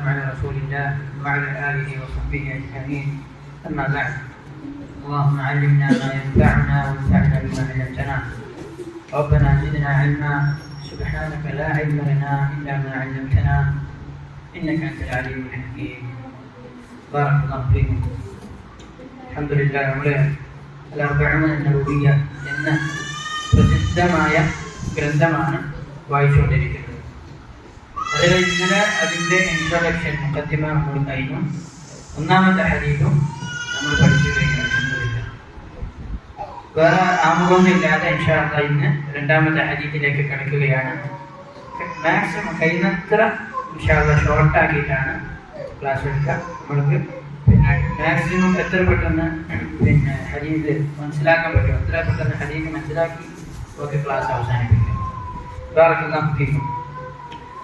على رسول الله وعلى آله وصحبه أجمعين. أما بعد، اللهم علمنا ما ينفعنا وانفعنا بما علمتنا. ربنا زدنا علما. سبحانك لا علم لنا إلا ما علمتنا إنك أنت العليم الحكيم. بارك الله فيكم. الحمد لله. നമ്മുടെ الأربعون النووية എന്ന പ്രസിദ്ധമായ ഗ്രന്ഥമാണ് വായിച്ചുകൊണ്ടിരിക്കുന്നത്. അതിൽ ഇന്നലെ അതിൻ്റെ ഇൻട്രൊഡക്ഷൻ മുഖദ്ദിമ നമ്മൾ കഴിഞ്ഞു. ഒന്നാമത്തെ ഹദീസും നമ്മൾ പഠിച്ചു കഴിഞ്ഞു. വേറെ ആമുഖമൊന്നുമില്ലാതെ ഇൻഷാ അല്ലാഹ് ഇന്ന് രണ്ടാമത്തെ ഹദീസിലേക്ക് കടക്കുകയാണ്. മാക്സിമം കഴിയുന്നത്ര ഇൻഷാ അല്ലാഹ് ഷോർട്ടാക്കിയിട്ടാണ് ക്ലാസ് എടുക്കുക. നമ്മൾക്ക് പിന്നെ മാക്സിമം എത്ര പെട്ടെന്ന് പിന്നെ ഹദീസ് മനസ്സിലാക്കാൻ പറ്റും എത്ര പെട്ടെന്ന് ഹദീസ് മനസ്സിലാക്കി ഒക്കെ ക്ലാസ് അവസാനിപ്പിക്കും. ബാറക്കല്ലാഹു ഫീക്കും.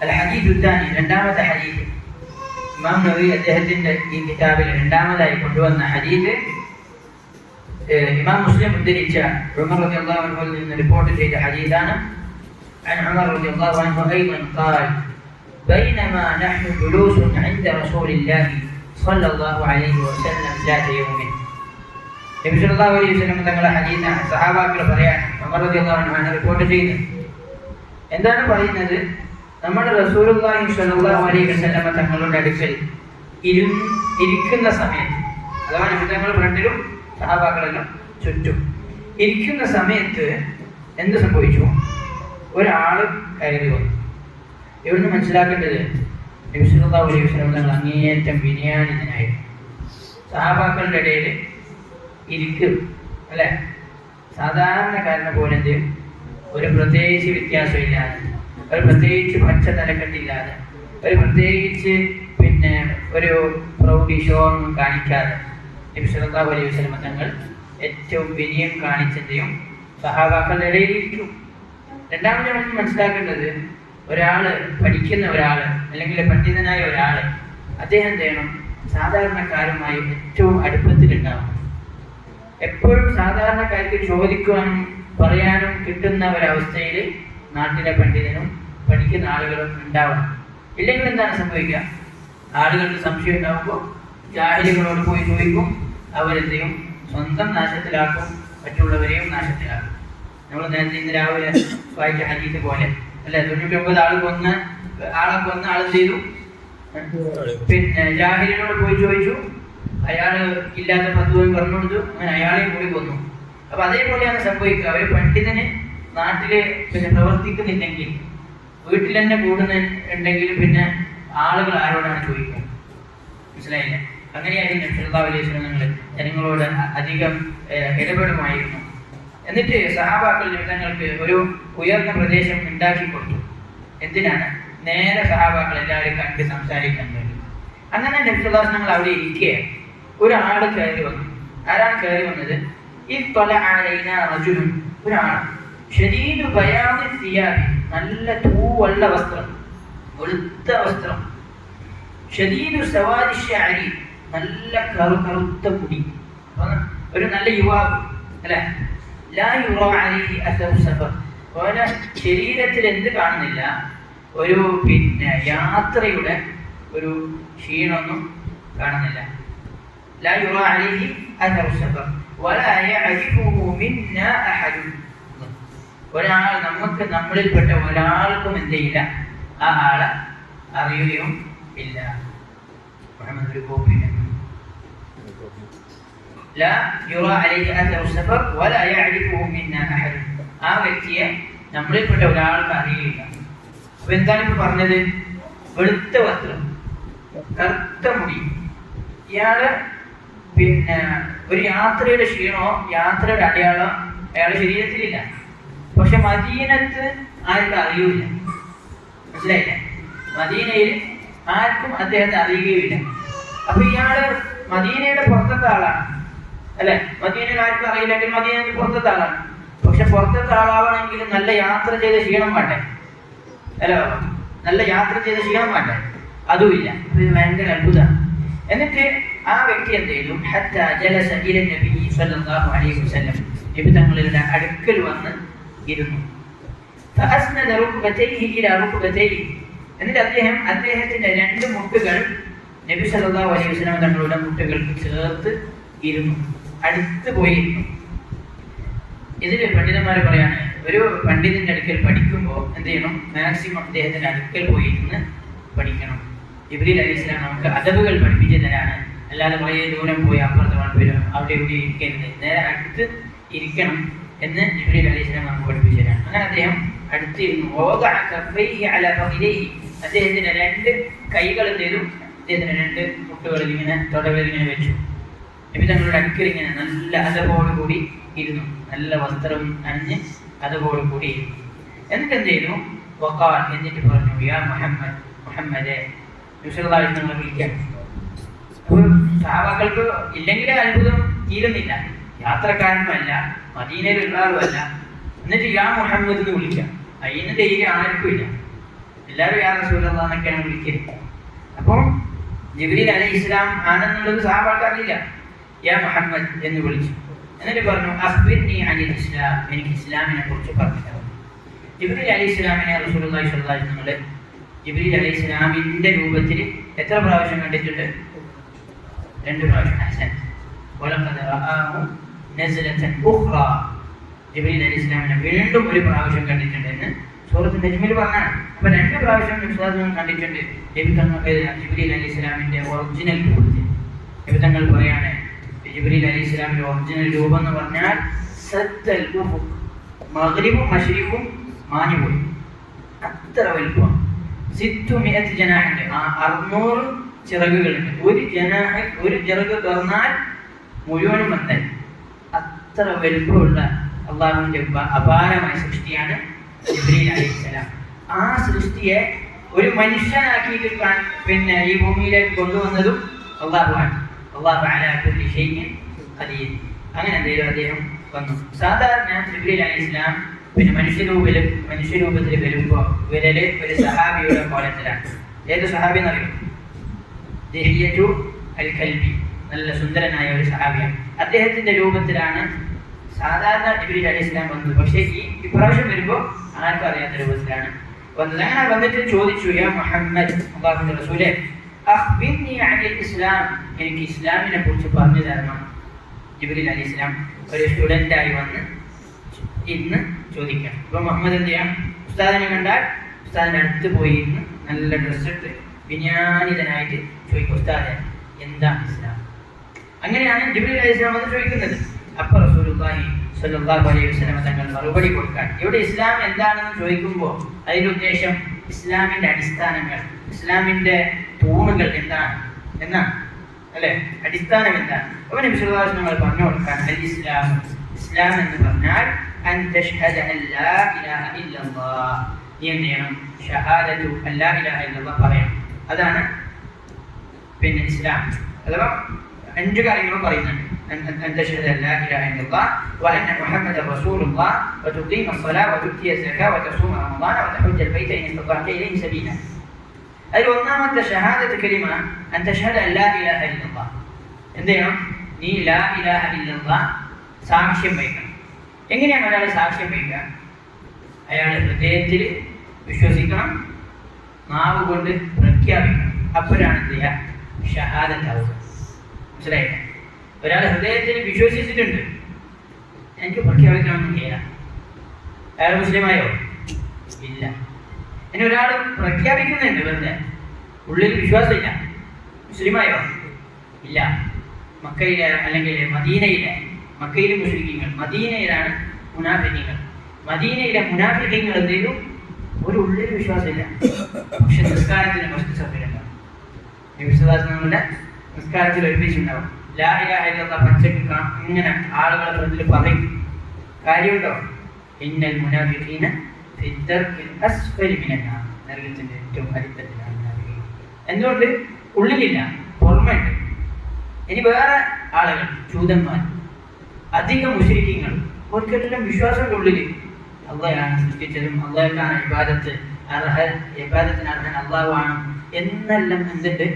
الحديث الثاني രണ്ടാമത്തെ ഹദീസ് ഇമാം നവവി അദ്ദേഹത്തിന്റെ ഈ കിതാബിൽ രണ്ടാമതായി കൊണ്ടുവന്ന ഹദീസ് ഇമാം മുസ്ലിം ഉദ്ധരിച്ച ഉമർ റളിയല്ലാഹു അൻഹുവിൽ നിന്ന് റിപ്പോർട്ട് ചെയ്ത ഹദീസാണ്. عن عمر رضي الله عنه أيضا قال بينما نحن جلوس عند رسول الله صلى الله عليه وسلم ذات يوم. നബി സല്ലല്ലാഹു അലൈഹി വസല്ലം തങ്ങളുടെ ഹദീസാണ്. സഹാബാക്കൾ പറയാണ്, ഉമർ റളിയല്ലാഹു അൻഹു ആണ് റിപ്പോർട്ട് ചെയ്യുന്നത്. എന്താണ് പറയുന്നത്? നമ്മുടെ റസൂലുള്ളാഹി സ്വല്ലല്ലാഹു അലൈഹി വസല്ലം തങ്ങളുടെ അടുക്കൽ ഇരിക്കുന്ന സമയത്ത്, അഥവാ നബി തങ്ങൾ ഫ്രണ്ടിലും സഹാബാക്കളെല്ലാം ചുറ്റും ഇരിക്കുന്ന സമയത്ത് എന്ത് സംഭവിച്ചു? ഒരാൾ കയറി വന്നു. ഇവിടുന്ന് മനസ്സിലാക്കേണ്ടത് നബി സല്ലല്ലാഹു അലൈഹി വസല്ലം തങ്ങൾ അങ്ങേയറ്റം വിനയാനിതനായിരുന്നു. സഹാബാക്കളുടെ ഇടയിൽ ഇരിക്കും അല്ലെ, സാധാരണക്കാരനെ പോലെ എന്ത് ഒരു പ്രത്യേകിച്ച് വ്യത്യാസമില്ലാതെ, ഒരു പ്രത്യേകിച്ച് പച്ച തലക്കെട്ടില്ലാതെ, ഒരു പ്രത്യേകിച്ച് പിന്നെ ഒരു പ്രൗഢിഷോ ഒന്നും കാണിക്കാതെ നബി സല്ലല്ലാഹു അലൈഹി വസല്ലം തങ്ങൾ ഏറ്റവും വിനയം കാണിച്ചെന്തെയും സഹാബാക്കളുടെ ഇടയിൽ ഇരിക്കും. രണ്ടാമത് നമുക്ക് മനസ്സിലാക്കേണ്ടത്, ഒരാള് പഠിക്കുന്ന ഒരാള് അല്ലെങ്കിൽ പണ്ഡിതനായ ഒരാള് അദ്ദേഹം എന്ത് ചെയ്യണം? സാധാരണക്കാരുമായി ഏറ്റവും അടുപ്പത്തിലുണ്ടാവും. എപ്പോഴും സാധാരണക്കാർക്ക് ചോദിക്കുവാനും പറയാനും കിട്ടുന്ന ഒരവസ്ഥയിൽ നാട്ടിലെ പണ്ഡിതനും പഠിക്കുന്ന ആളുകളും ഉണ്ടാവണം. ഇല്ലെങ്കിൽ എന്താണ് സംഭവിക്കുക? ആളുകൾക്ക് സംശയം ഉണ്ടാകുമ്പോൾ ജാഹിലികളോട് പോയി ചോദിക്കും. അവരെന്ത് ചെയ്യും? സ്വന്തം നാശത്തിലാക്കും, മറ്റുള്ളവരെയും നാശത്തിലാക്കും. നമ്മൾ നേരത്തെ ഇന്ന് രാവിലെ വായിച്ച ഹദീസ് പോലെ അല്ലെ, 99 ആളെ കൊന്ന ആൾ ചെയ്തു. പിന്നെ ജാഹിലിനോട് പോയി ചോദിച്ചു, അയാള് ഇല്ലാത്ത ഫത്വയും പറഞ്ഞു കൊടുത്തു, അങ്ങനെ അയാളെയും കൂടി കൊന്നു. അപ്പൊ അതേപോലെയാണ് സംഭവിക്കുക. അവർ പണ്ഡിതന് നാട്ടില് പിന്നെ പ്രവർത്തിക്കുന്നില്ലെങ്കിൽ, വീട്ടിൽ തന്നെ കൂടുന്നുണ്ടെങ്കിൽ പിന്നെ ആളുകൾ ആരോടാണ് ചോദിക്കുക? മനസ്സിലായില്ലേ? അങ്ങനെയായിരുന്നു നബി സല്ലല്ലാഹു അലൈഹി വസല്ലം ജനങ്ങളോട് അധികം ഇടപെടുമായിരുന്നു. എന്നിട്ട് സഹാബാക്കൾ ജനങ്ങൾക്ക് ഒരു ഉയർന്ന പ്രദേശം ഉണ്ടാക്കി കൊടുത്തു. എന്തിനാണ്? നേരെ സഹാബാക്കൾ എല്ലാവരും കണ്ട് സംസാരിക്കാൻ വേണ്ടി. അങ്ങനെ നബി സല്ലല്ലാഹു അലൈഹി വസല്ലം അവിടെ ഇരിക്കെ ഒരാൾ കയറി വന്നു. ആരാണ് കയറി വന്നത്? ഒരാൾ ശരീര ബയാദി സിയാബി, നല്ല തൂവള്ള വസ്ത്രം, വെളുത്ത വസ്ത്രം. ശരീരു സവാദി ശഅരി, നല്ല കറുത്ത മുടി, ഒരു നല്ല യുവാവ് അല്ലെ. ലാ യുറാ അലൈഹി അസറു സഫർ, ഓരോ ശരീരത്തിൽ എന്ത് കാണുന്നില്ല? ഒരു പിന്നെ യാത്രയുടെ ഒരു ക്ഷീണമൊന്നും കാണുന്നില്ല. ലാ യുറാ അലൈഹി അസറു സഫർ വലാ യഅരിഫുഹു മിന്നാ അഹദ്. ഒരാൾ നമുക്ക് നമ്മളിൽപ്പെട്ട ഒരാൾക്കും എന്ത് ചെയ്യില്ല, ആ ആളെ അറിയുകയും ഇല്ല. ആ വ്യക്തിയെ നമ്മളിൽപ്പെട്ട ഒരാൾക്ക് അറിയില്ല. അപ്പൊ എന്താണ് ഇപ്പൊ പറഞ്ഞത്? വെളുത്ത വസ്ത്രം, കറുത്ത മുടി. ഇയാള് പിന്നെ ഒരു യാത്രയുടെ ക്ഷീണമോ യാത്രയുടെ അടയാളോ അയാളുടെ ശരീരത്തിലില്ല. പക്ഷെ മദീനത്ത് ആർക്കും അറിയൂല. മനസ്സിലായില്ലേ? മദീനയിൽ ആർക്കും അദ്ദേഹത്തെ അറിയുകയില്ല. അപ്പൊ ഇയാള് മദീനയുടെ പുറത്തത്തെ ആളാണ് അല്ലെ. മദീനയിൽ ആർക്കും അറിയില്ലെങ്കിൽ മദീനയിൽ പുറത്തത്തെ ആളാണ്. പക്ഷെ പുറത്തത്തെ ആളാവണമെങ്കിൽ നല്ല യാത്ര ചെയ്ത ക്ഷീണം വേണ്ടേ? അല്ലോ, നല്ല യാത്ര ചെയ്ത ക്ഷീണം വേണ്ടേ? അതുമില്ല. ഇത് ഭയങ്കര അത്ഭുതമാണ്. എന്നിട്ട് ആ വ്യക്തി എന്ത് ചെയ്തു? ഹത്താ ജലസ ഇല നബി സല്ലല്ലാഹു അലൈഹി വസല്ലം, നബി തങ്ങളുടെ അടുക്കൽ വന്ന് ഇരുന്നു. ഫഅസ്നദ റുക്ബതൈഹി ഇലാ റുക്ബതൈഹി, എന്നിട്ട് അദ്ദേഹത്തിന്റെ 2 മുട്ടുകൾ നബി സല്ലല്ലാഹു അലൈഹി വസല്ലം തങ്ങളുടെ മുട്ടുകൾക്ക് ചേർത്ത് ഇരുന്നു, അടുത്ത് പോയിരുന്നു. ഇതിൽ പണ്ഡിതന്മാർ പറയാണ്, ഒരു പണ്ഡിതന്റെ അടുക്കൽ പഠിക്കുമ്പോൾ എന്ത് ചെയ്യണം? മാക്സിമം അദ്ദേഹത്തിന്റെ അടുക്കൽ പോയിരുന്ന് പഠിക്കണം. ജിബ്രീൽ അലൈഹിസ്സലാം നമുക്ക് അദബുകൾ പഠിപ്പിച്ചു തരാണ്. അല്ലാതെ കുറേ ദൂരം പോയി അപ്പുറത്ത് വരും അവിടെ ഇവിടെ ഇരിക്കരുത്, നേരെ അടുത്ത് ഇരിക്കണം എന്ന് ജിബ്രീൽ അലൈഹിസ്സലാം നമുക്ക് പഠിപ്പിച്ചു തരാണ്. അങ്ങനെ അദ്ദേഹം അടുത്തിരുന്നു. അദ്ദേഹത്തിന്റെ 2 കൈകൾ ചെയ്തു അദ്ദേഹത്തിന്റെ 2 മുട്ടുകളിൽ ഇങ്ങനെ തൊടകളിൽ ഇങ്ങനെ വെച്ചു. നബി തങ്ങളുടെ അടുക്കൽ ഇങ്ങനെ നല്ല അതപോടുകൂടി ഇരുന്നു, നല്ല വസ്ത്രം അണിഞ്ഞ് അതപോടുകൂടി ഇരുന്നു. എന്നിട്ട് എന്ത് ചെയ്തു? വഖാൽ, എന്നിട്ട് പറഞ്ഞു, യാ മുഹമ്മദ്, മുഹമ്മദേ, നബിയെ വിളിക്കാം. സഹാബാക്കൾക്ക് ഇല്ലെങ്കിലേ അത്ഭുതം തീരുന്നില്ല. യാത്രക്കാരനുമല്ല, മദീനയിലുള്ള ആളുമല്ല, എന്നിട്ട് യാ മുഹമ്മദ് എന്ന് വിളിക്കാം. അതിന് ധൈര്യം ആർക്കും ഇല്ല. എല്ലാവരും യാ റസൂലല്ലാഹ് എന്നൊക്കെയാണ് വിളിക്കരുത്. അപ്പോൾ ജിബ്രീൽ അലൈഹിസ്സലാം ആണെന്നുള്ളത് സഹാബാക്കൾക്ക് അറിയില്ല. യാ മുഹമ്മദ് എന്ന് വിളിച്ചു. എന്നിട്ട് പറഞ്ഞു, അഖ്ബിർനി അനിൽ ഇസ്ലാം, എനിക്ക് ഇസ്ലാമിനെ കുറിച്ച് പറഞ്ഞു തരാം. ജിബ്രീൽ അലൈഹിസ്സലാമിനെ റസൂലുള്ളാഹി സ്വല്ലല്ലാഹു അലൈഹി വസല്ലം ജിബ്രീൽ അലൈഹിസ്സലാമിന്റെ രൂപത്തിൽ എത്ര പ്രാവശ്യം കണ്ടിട്ടുണ്ട്? 2 പ്രാവശ്യം. ഹസൻ. വലഖദ് റആഹു നസ്ലതൻ ഉഖ്റാ, ജിബ്രീൽ അലൈഹിസ്സലാമിനെ വീണ്ടും ഒരു പ്രാവശ്യം കണ്ടിട്ടുണ്ട് എന്ന് സൂറത്തുൽ നജ്മിൽ പറഞ്ഞാണ്. അപ്പോൾ 2 പ്രാവശ്യം നബി കണ്ടിട്ടുണ്ട്. ജിബ്രീൽ അലൈഹിസ്സലാമിന്റെ ഒറിജിനൽ രൂപത്തിൽ. നബി തങ്ങൾ പറയാണ്, ജിബ്രീൽ അലൈഹിസ്സലാമിന്റെ ഒറിജിനൽ രൂപം എന്ന് പറഞ്ഞാൽ സദ്ദൽ ഉഫുഖ്, മഗ്രിബും മശ്രിഖും മാഞ്ഞുപോയി, അത്ര വലുപ്പം. 600 ജനാഹുണ്ട്, 600 ചിറകുകളുണ്ട്. ഒരു ചിറക് തുറന്നാൽ മുഴുവനും വന്നാൽ അത്ര വലുപ്പമുള്ള അള്ളാഹുവിന്റെ അപാരമായ സൃഷ്ടിയാണ് ജിബ്രീൽ അലൈഹിസ്സലാം. ആ സൃഷ്ടിയെ ഒരു മനുഷ്യനാക്കിയിട്ട് പിന്നെ ഈ ഭൂമിയിലേക്ക് കൊണ്ടുവന്നതും അള്ളാഹുവാണ്. അള്ളാഹു അലാ കുല്ലി ഷൈഇൻ ഖദീർ. അങ്ങനെ എന്തെങ്കിലും അദ്ദേഹം വന്നു. സാധാരണ ജിബ്രീൽ അലൈഹിസ്സലാം പിന്നെ മനുഷ്യരൂപത്തിൽ വരുമ്പോൾ വിരല് ഒരു സഹാബിയുടെ കോലത്തിലാണ്. ഏത് സഹാബി എന്നറിയും? ദിഹിയത്തു അൽ കൽബി, നല്ല സുന്ദരനായ ഒരു സഹാബിയാണ്. അദ്ദേഹത്തിന്റെ രൂപത്തിലാണ് സാധാരണ ജിബ്രീൽ അലൈഹിസ്സലാം വന്നത്. പക്ഷേ ഇപ്രാവശ്യം വരുമ്പോൾ ആർക്കും അറിയാത്ത രൂപത്തിലാണ് വന്നത്. അങ്ങനെ വന്നിട്ട് ചോദിച്ചു, യാ മുഹമ്മദ്, അല്ലാഹുവിന്റെ റസൂലേ, അഖ്ബിർനി അനിൽ ഇസ്ലാം, എനിക്ക് ഇസ്ലാമിനെ കുറിച്ച് പറഞ്ഞു തരണം. ജിബ്രീൽ അലൈഹിസ്സലാം ഒരു സ്റ്റുഡൻ്റായി വന്ന് ഇന്ന് ചോദിക്കണം. അപ്പോൾ മുഹമ്മദ് എന്ത് ചെയ്യാം? ഉസ്താദിനെ കണ്ടാൽ ഉസ്താദിൻ്റെ അടുത്ത് പോയി ഇരുന്ന് നല്ല ഡ്രസ്സിട്ട് വിജ്ഞാനിതനായിട്ട് ചോദിക്കും, ഉസ്താദെ എന്താണ് ഇസ്ലാം? അങ്ങനെയാണ് ജിബ്രീൽ അലൈഹിസ്സലാം വന്ന് ചോദിക്കുന്നത്. അപ്പോൾ റസൂലുള്ളാഹി സ്വല്ലല്ലാഹു അലൈഹി വസല്ലം തങ്ങൾ മറുപടി കൊടുക്കാൻ, ഇവിടെ ഇസ്ലാം എന്താണെന്ന് ചോദിക്കുമ്പോൾ അതിൻ്റെ ഉദ്ദേശം ഇസ്ലാമിൻ്റെ അടിസ്ഥാനങ്ങൾ, ഇസ്ലാമിൻ്റെ തൂണുകൾ എന്താണ് എന്നാണ്, അല്ലേ? അടിസ്ഥാനം എന്താണ്? അപ്പോൾ നബി സല്ലല്ലാഹു അലൈഹി വസല്ലം പറഞ്ഞു കൊടുക്കാൻ, അൽ ഇസ്ലാം, ഇസ്ലാം എന്ന് പറഞ്ഞാൽ അൻ തശ്ഹദ അൻ ലാ ഇലാഹ ഇല്ലല്ലാഹ്, നീ എന്ത് ചെയ്യണം? ഷഹാദത്തു അൻ ലാ ഇലാഹ ഇല്ലല്ലാഹ് പറയണം. അതാണ് പിന്നെ ഇസ്ലാം. അഥവാ 5 കാര്യങ്ങളും പറയുന്നുണ്ട്. أن تشهد أن لا إله إلا الله وأن محمدا رسول الله وتقيم الصلاة وتؤتي الزكاة وتصوم رمضان وتحج البيت إن استطعت إليه سبيلا. أي ഒന്നാമത്തെ ഷഹാദത്ത് കലിമ أن تشهد أن لا إله إلا الله. എന്ത് ചെയ്യണം? നീ ലാ ഇലാഹ ഇല്ലല്ലാഹ് സാക്ഷ്യം വഹിക്കണം. എങ്ങനെയാണ് ഒരാൾ സാക്ഷ്യം വഹിക്കുക? അയാൾ ഹൃദയത്തിൽ വിശ്വസിക്കണം, നാവ് കൊണ്ട് പ്രഖ്യാപിക്കണം. അപ്പോഴാണ് എന്ത് ചെയ്യുക? ഷഹാദത്താവുക. മനസ്സിലായില്ല? ഒരാൾ ഹൃദയത്തിൽ വിശ്വസിച്ചിട്ടുണ്ട്, എനിക്ക് പ്രഖ്യാപിക്കണമെന്ന് ചെയ്യാം, അയാൾ മുസ്ലിമായോ? ഇല്ല. ഇനി ഒരാൾ പ്രഖ്യാപിക്കുന്നുണ്ട്, വെറുതെ ഉള്ളിൽ വിശ്വാസമില്ല, മുസ്ലിമായോ? ഇല്ല. മക്കയിലെ അല്ലെങ്കിൽ മക്കയിലെ മുസ്ലിങ്ങൾ, മദീനയിലാണ് മുനാഫിഖീങ്ങൾ. മദീനയിലെ മുനാഫിഖീങ്ങൾ എന്തെങ്കിലും ഒരു ഉള്ളിൽ വിശ്വാസമില്ല, പക്ഷെ നിസ്കാരത്തിന് മറ്റു സഭയിലുണ്ടാവും. വിശ്വാസങ്ങളുടെ നിസ്കാരത്തിൽ ഒരുമിച്ചുണ്ടാവും. ലാ ഇലാഹ ഇല്ലല്ലാഹ് പച്ചക്ക് ഇങ്ങനെ ആളുകളെ ഫ്രണ്ടിൽ പറയും. കാര്യമുണ്ടോ? ഇന്നൽ മുനാഫിഖീന ഫി ദർകിൽ അസ്ഫലി മിനന്നാർ, നരകത്തിന്റെ ഏറ്റവും അടിത്തട്ടിലാണ് മുനാഫിഖീൻ. എന്തുകൊണ്ട്? ഉള്ളിലില്ല, പുറമേണ്ട്. ഇനി വേറെ ആളുകൾ, ജൂതന്മാർ, അധികം മുശ്രിക്കീങ്ങൾ, അവർക്കെല്ലാം വിശ്വാസമുണ്ട് ഉള്ളിൽ. അള്ളാഹയാണ് സൃഷ്ടിച്ചതും അള്ളാഹ്ക്കാണ് ഇബാദത്തിന് അർഹൻ അള്ളാഹുവാണ് എന്നെല്ലാം എന്തുണ്ട്?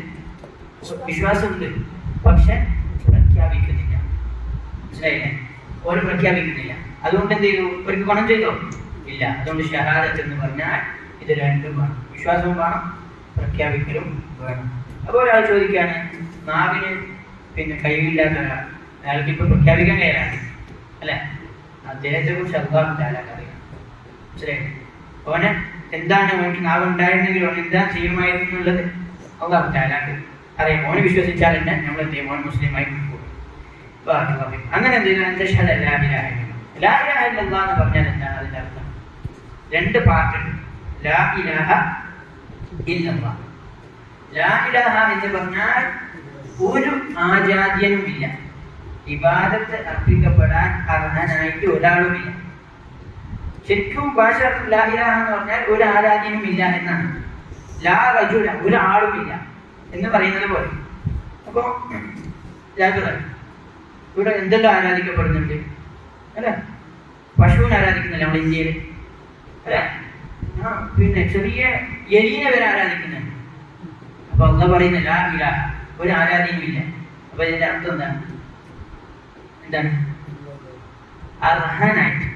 വിശ്വാസമുണ്ട്. പക്ഷെ പ്രഖ്യാപിക്കുന്നില്ല. മനസ്സിലായില്ലേ? ഓരോ പ്രഖ്യാപിക്കുന്നില്ല. അതുകൊണ്ട് എന്ത് ചെയ്തു? അവർക്ക് ഗുണം ചെയ്തോ? ഇല്ല. അതുകൊണ്ട് ഷഹാദത്ത് എന്ന് പറഞ്ഞാൽ ഇത് രണ്ടും വേണം. വിശ്വാസവും വേണം, പ്രഖ്യാപിക്കലും വേണം. അപ്പോൾ ഒരാൾ ചോദിക്കുകയാണ്, നാവിന് കഴിവില്ലാത്ത ഒരാൾ, അയാൾക്ക് ഇപ്പോൾ പ്രഖ്യാപിക്കാൻ കഴിയാനാണ് അല്ലേ? അദ്ദേഹത്തെ കുറിച്ച് അല്ലാഹു തആല അറിയാം. മനസ്സിലായി? ഓന് എന്താണ്, ഓനക്ക് നാവ് ഉണ്ടായിരുന്നെങ്കിൽ ഓൻ എന്താ ചെയ്യുമായിരുന്നു എന്നുള്ളത് അല്ലാഹു തആലക്ക് അറിയാം. ഓന് വിശ്വസിച്ചാൽ തന്നെ നമ്മൾ എന്ത് ചെയ്യും? ഓൻ മുസ്ലിമായി പോകും. അങ്ങനെ എന്തെങ്കിലും ലാ ഇലാഹ ഇല്ലല്ലാഹ് എന്ന് പറഞ്ഞാൽ എന്താണ് അതിൻ്റെ അർത്ഥം? രണ്ട് പാർട്ടുണ്ട്. ലാ ഇലാഹ ഇല്ലല്ലാഹ്. ലാ ഇലാഹ എന്ന് പറഞ്ഞാൽ ഒരു ആചാര്യനുമില്ല, ഇബാദത്ത് അർപ്പിക്കപ്പെടാൻ അർഹനായിട്ട് ഒരാളുമില്ല. ശരിക്കും ഭാഷ ലാ ഇലാഹ എന്ന് പറഞ്ഞാൽ ഒരു ആരാധ്യനും ഇല്ല എന്നാണ്. ലാ റജുല, ഒരാളുമില്ല എന്ന് പറയുന്നത് പോലെ. അപ്പോൾ ഇവിടെ എന്തെല്ലാം ആരാധിക്കപ്പെടുന്നുണ്ട് അല്ലെ? പശുവിനെ ആരാധിക്കുന്നില്ല നമ്മുടെ ഇന്ത്യയിൽ അല്ലെ? ചെറിയ എലീനെ വരെ ആരാധിക്കുന്നുണ്ട്. അപ്പൊ അള്ളാഹ് പറയുന്ന ലാ ഇലാഹ, ഒരു ആരാധ്യനും ഇല്ല. അപ്പൊ ഇതിന്റെ അർത്ഥം എന്താണ്? അർഹനായിട്ട്.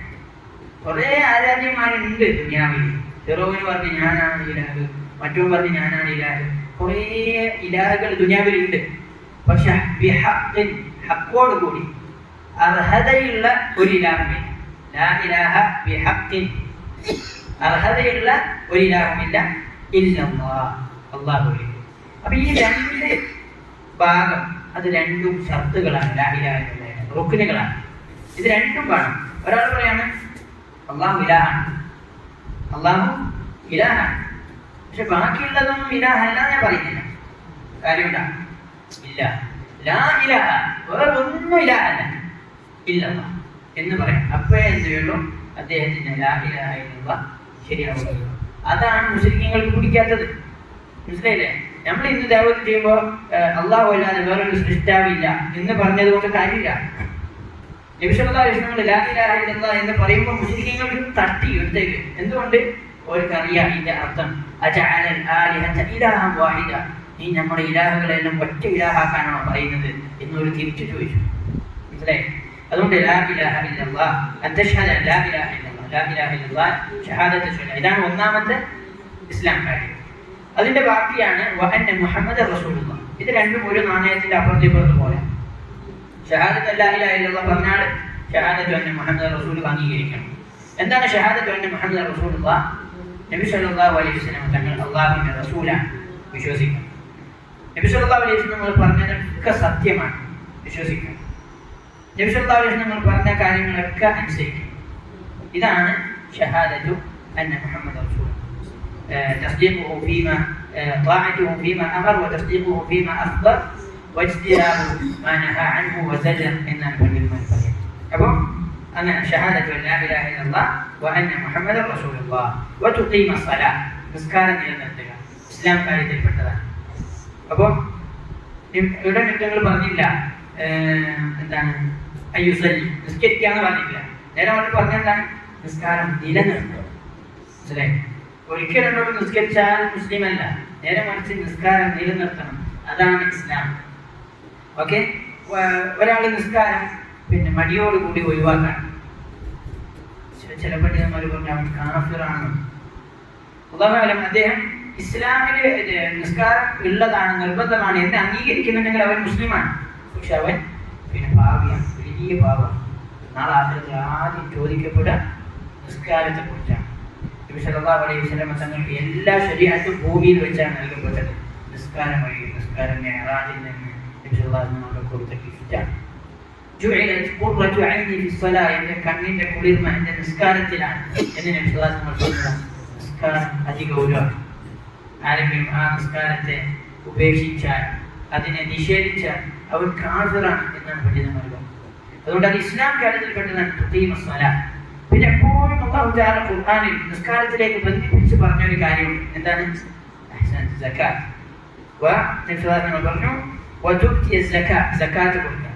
കുറെ ആരാധ്യന്മാരുണ്ട് ദുനിയാവിൽ. ഫിറൗന് പറഞ്ഞ് ഞാനാണ് ഇലാഹ്, മറ്റവൻ പറഞ്ഞ് ഞാനാണ് ഇലാഹ്. കുറേ ഇലാഹുകൾ ദുനിയാവിലുണ്ട്. പക്ഷെ ഹക്കോട് കൂടി അർഹതയുള്ള ഒരു ഇലാഹുമില്ല. ലാ ഇലാഹ ബിഹഖിൻ, അർഹതയുള്ള ഒരു ഇലാഹുമില്ല ഇല്ലല്ലാഹ്, അല്ലാഹുവിൽ. അപ്പൊ ഈ രണ്ട് ഭാഗം, അത് രണ്ടും ഷർത്തുകളാണ്. ലാ ഇലാഹ ഇല്ലല്ലാഹ് റുക്നുകളാണ്. ഇത് രണ്ടും വേണം. ഒരാൾ പറയാണ് അല്ലാഹു ഇലാഹാണ്, അല്ലാഹു ഇലാഹാണ്, പക്ഷെ ബാക്കിയുള്ളതൊന്നും ഇലാഹല്ല ഞാൻ പറയുന്നില്ല. കാര്യമുണ്ടാ? ഇല്ല. ലാ ഇലാഹ, വേറെ ഒന്നും ഇലാഹല്ല, ഇല്ലല്ലാഹ് എന്ന് പറയാം. അപ്പോഴേ എന്ത് ചെയ്യുള്ളൂ? അദ്ദേഹത്തിന് ലാ ഇലാഹ ഇല്ലല്ലാഹ് ശരിയാവുകയുള്ളൂ. അതാണ് മുസ്ലിങ്ങൾക്ക് പിടിക്കാത്തത്. മനസ്സിലായില്ലേ? നമ്മൾ ഇന്ന് ദഅവത്ത് ചെയ്യുമ്പോൾ അല്ലാഹു അല്ലാതെ വേറൊരു സൃഷ്ടാവില്ല എന്ന് പറഞ്ഞത് കൊണ്ട് കാര്യമില്ല. നബി സല്ലല്ലാഹു അലൈഹി വസല്ലം ലാ ഇലാഹ ഇല്ലല്ലാഹ് എന്ന് പറയുമ്പോൾ മുസ്ലിങ്ങൾക്ക് തട്ടി എടുത്തേക്ക്. എന്തുകൊണ്ട്? അവർക്കറിയാം ഇതിന്റെ അർത്ഥം. അജഅലൽ ആലിഹത ഇലാഹൻ വാഹിദ, നീ നമ്മുടെ ഇലാഹുകളെല്ലാം ഒറ്റ ഇലാഹാക്കാനാണോ പറയുന്നത് എന്നൊരു തിരിച്ചു ചോദിച്ചു. മനസ്സിലായി? അതുകൊണ്ട് ലാ ഇലാഹ ഇല്ലല്ലാഹ് അൻതശ്ഹദ ലാ ഇലാഹ ഇല്ലല്ലാഹ്, ലാ ഇലാഹ ഇല്ലല്ലാഹ് ഷഹാദത്ത് ചൊല്ലുക. ഇതാണ് ഒന്നാമത്തെ ഇസ്ലാം കാര്യം. അതിന്റെ ബാക്കിയാണ് വഅന്ന മുഹമ്മദ റസൂലുള്ളാഹ്. ഇത് രണ്ടും ഒരു നാണയത്തിന്റെ അപ്പുറത്ത് ഇപ്പുറത്ത് പോലെ. ഷഹാദത്ത് ലാ ഇലാഹ ഇല്ലല്ലാഹ് പറഞ്ഞാൽ ഷഹാദത്ത് അന്ന മുഹമ്മദ റസൂൽ അംഗീകരിക്കണം. എന്താണ് ഷഹാദത്ത് അന്ന മുഹമ്മദ റസൂലുള്ളാഹ്? നബി സല്ലല്ലാഹു അലൈഹി വസല്ലം തങ്ങൾ അല്ലാഹുവിന്റെ റസൂലാണ്, വിശ്വസിക്കണം. നബി സല്ലല്ലാഹു അലൈഹി വസല്ലം പറഞ്ഞതൊക്കെ സത്യമാണ്, വിശ്വസിക്കണം. നബി സല്ലല്ലാഹു അലൈഹി വസല്ലം പറഞ്ഞ കാര്യങ്ങളൊക്കെ അനുസരിക്കണം. ഇതാണ് ഷഹാദത്തു അന്ന മുഹമ്മദ റസൂൽ. تصديقه فيما طاعته فيما أمر وتصديقه فيما أخبر واجتناب ما نهى عنه وزجر إنه بالمن فريق. أبو أنا شهادة لا إله إلا الله وأن محمد رسول الله وتقيم الصلاة مسكارا إلى النتيجة إسلام كارثة الفترة. أبو ഇവിടെ നിങ്ങൾ പറഞ്ഞില്ല എന്താണ് അയ്യുസല്ലി, നിസ്കരിക്കാന്ന് പറഞ്ഞില്ല. നേരെ അവർ പറഞ്ഞെന്താണ്? നിസ്കാരം നിലനിർത്തുക. മനസ്സിലായി? ഒരിക്കലും എന്നോട് നിസ്കരിച്ചാൽ മുസ്ലിം അല്ല, നേരെ മറിച്ച് നിസ്കാരം നിലനിർത്തണം. അതാണ് ഇസ്ലാം. ഓക്കെ? ഒരാൾ നിസ്കാരം മടിയോടുകൂടി ഒഴിവാക്കാൻ, ചില പണ്ഡിതന്മാർ പറഞ്ഞു അവൻ കാഫിറാണ്. ഉദാഹരണം, അദ്ദേഹം ഇസ്ലാമിൽ നിസ്കാരം ഉള്ളതാണ്, നിർബന്ധമാണ് എന്ന് അംഗീകരിക്കുന്നുണ്ടെങ്കിൽ അവൻ മുസ്ലിമാണ്. പക്ഷെ അവൻ പാവിയാണ്, വലിയ പാവമാണ്. നാളെ ആദ്യത്തിൽ ആദ്യം ചോദിക്കപ്പെടുക നിസ്കാരത്തെ കുറിച്ചാണ്. നബി സല്ലല്ലാഹു അലൈഹി വസല്ലം തങ്ങൾക്ക് എല്ലാ ശരീഅത്തും ഭൂമിയിൽ വെച്ചാണ് നൽകപ്പെട്ടത്. നിസ്കാരം വഴി, നിസ്കാരം മിഅ്റാജിൽ നിന്ന് നബി സല്ലല്ലാഹു അലൈഹി വസല്ലം കൊടുത്ത ഗിഫ്റ്റാണ്. ജുഇലത് ഖുർറതു ഐനി ഫി സ്വലാ, എന്റെ കണ്ണിന്റെ കുളിർമ എന്റെ നിസ്കാരത്തിലാണ് എന്ന് നബി സല്ലല്ലാഹു അലൈഹി വസല്ലം പറഞ്ഞു. നിസ്കാരം അതിഗൗരവമാണ്. ആരെങ്കിലും ആ നിസ്കാരത്തെ ഉപേക്ഷിച്ചാൽ, അതിനെ നിഷേധിച്ചാൽ അവൻ കാഫിറാണ് എന്നാണ് പണ്ഡിതന്മാർ പറഞ്ഞത്. അതുകൊണ്ട് അത് ഇസ്ലാം കാര്യത്തിൽപ്പെട്ടതാണ് തുഖീമ സ്വലാ. പിന്നെ എപ്പോഴും അല്ലാഹു തആല ഖുർആനിൽ നിസ്കാരത്തിലേക്ക് ബന്ധിപ്പിച്ച് പറഞ്ഞ ഒരു കാര്യമുണ്ട്. എന്താണ്? സക്കാത്ത്. പറഞ്ഞു വതുഅ്തി സക്കാത്ത്, സക്കാത്ത് കൊടുക്കുക.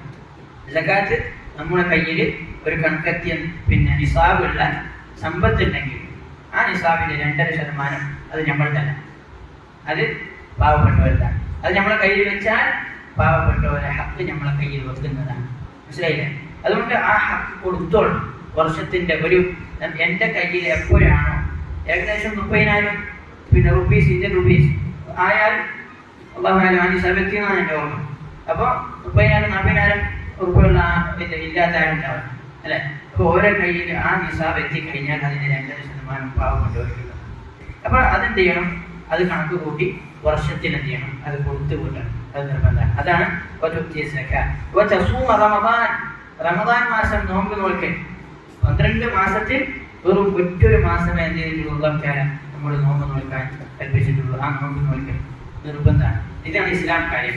സക്കാത്ത് നമ്മുടെ കയ്യിൽ ഒരു കണക്കെത്തിയ നിസാബുള്ള സമ്പത്തുണ്ടെങ്കിൽ ആ നിസാബിന്റെ 2.5% അത് നമ്മൾ തന്നെ, അത് പാവപ്പെട്ടവരുതാണ്. അത് നമ്മളെ കയ്യിൽ വെച്ചാൽ പാവപ്പെട്ടവരെ ഹക്ക് നമ്മളെ കയ്യിൽ വെക്കുന്നതാണ്. മനസ്സിലായില്ലേ? അതുകൊണ്ട് ആ ഹക്ക് കൊടുത്തോളൂ. വർഷത്തിന്റെ എൻ്റെ കയ്യിൽ എപ്പോഴാണോ ഏകദേശം 30,000 ഇന്ത്യൻ റുപ്പീസ് ആയാൽ അള്ളാഹു നിസാബ് എത്തിയെന്നാണ് എൻ്റെ ഓർമ്മ. അപ്പോൾ 30,000 40,000 ഉറുപ്പുള്ള ഇല്ലാത്ത ആരുണ്ടാവും അല്ലേ? അപ്പോൾ ഓരോ കയ്യിൽ ആ നിസാബ് എത്തിക്കഴിഞ്ഞാൽ അതിന് 2% പാവം കൊണ്ടുപോയിട്ടുണ്ട്. അപ്പോൾ അതെന്ത് ചെയ്യണം? അത് കണക്ക് കൂട്ടി വർഷത്തിൽ എന്ത് ചെയ്യണം? അത് കൊടുത്തു കൂട്ടണം. അത് നിർബന്ധമാണ്. അതാണ് റമദാൻ മാസം നോമ്പ് നോൽക്കൽ. 12 മാസത്തിൽ വെറും ഒറ്റൊരു മാസമേ എന്ത് ചെയ്തിട്ടുള്ളൂ? നമ്മൾ നോമ്പ് നോൽക്കാൻ കൽപ്പിച്ചിട്ടുള്ളൂ. ആ നോമ്പ് നോൽക്കൽ നിർബന്ധമാണ്. ഇതാണ് ഇസ്ലാം കാര്യം.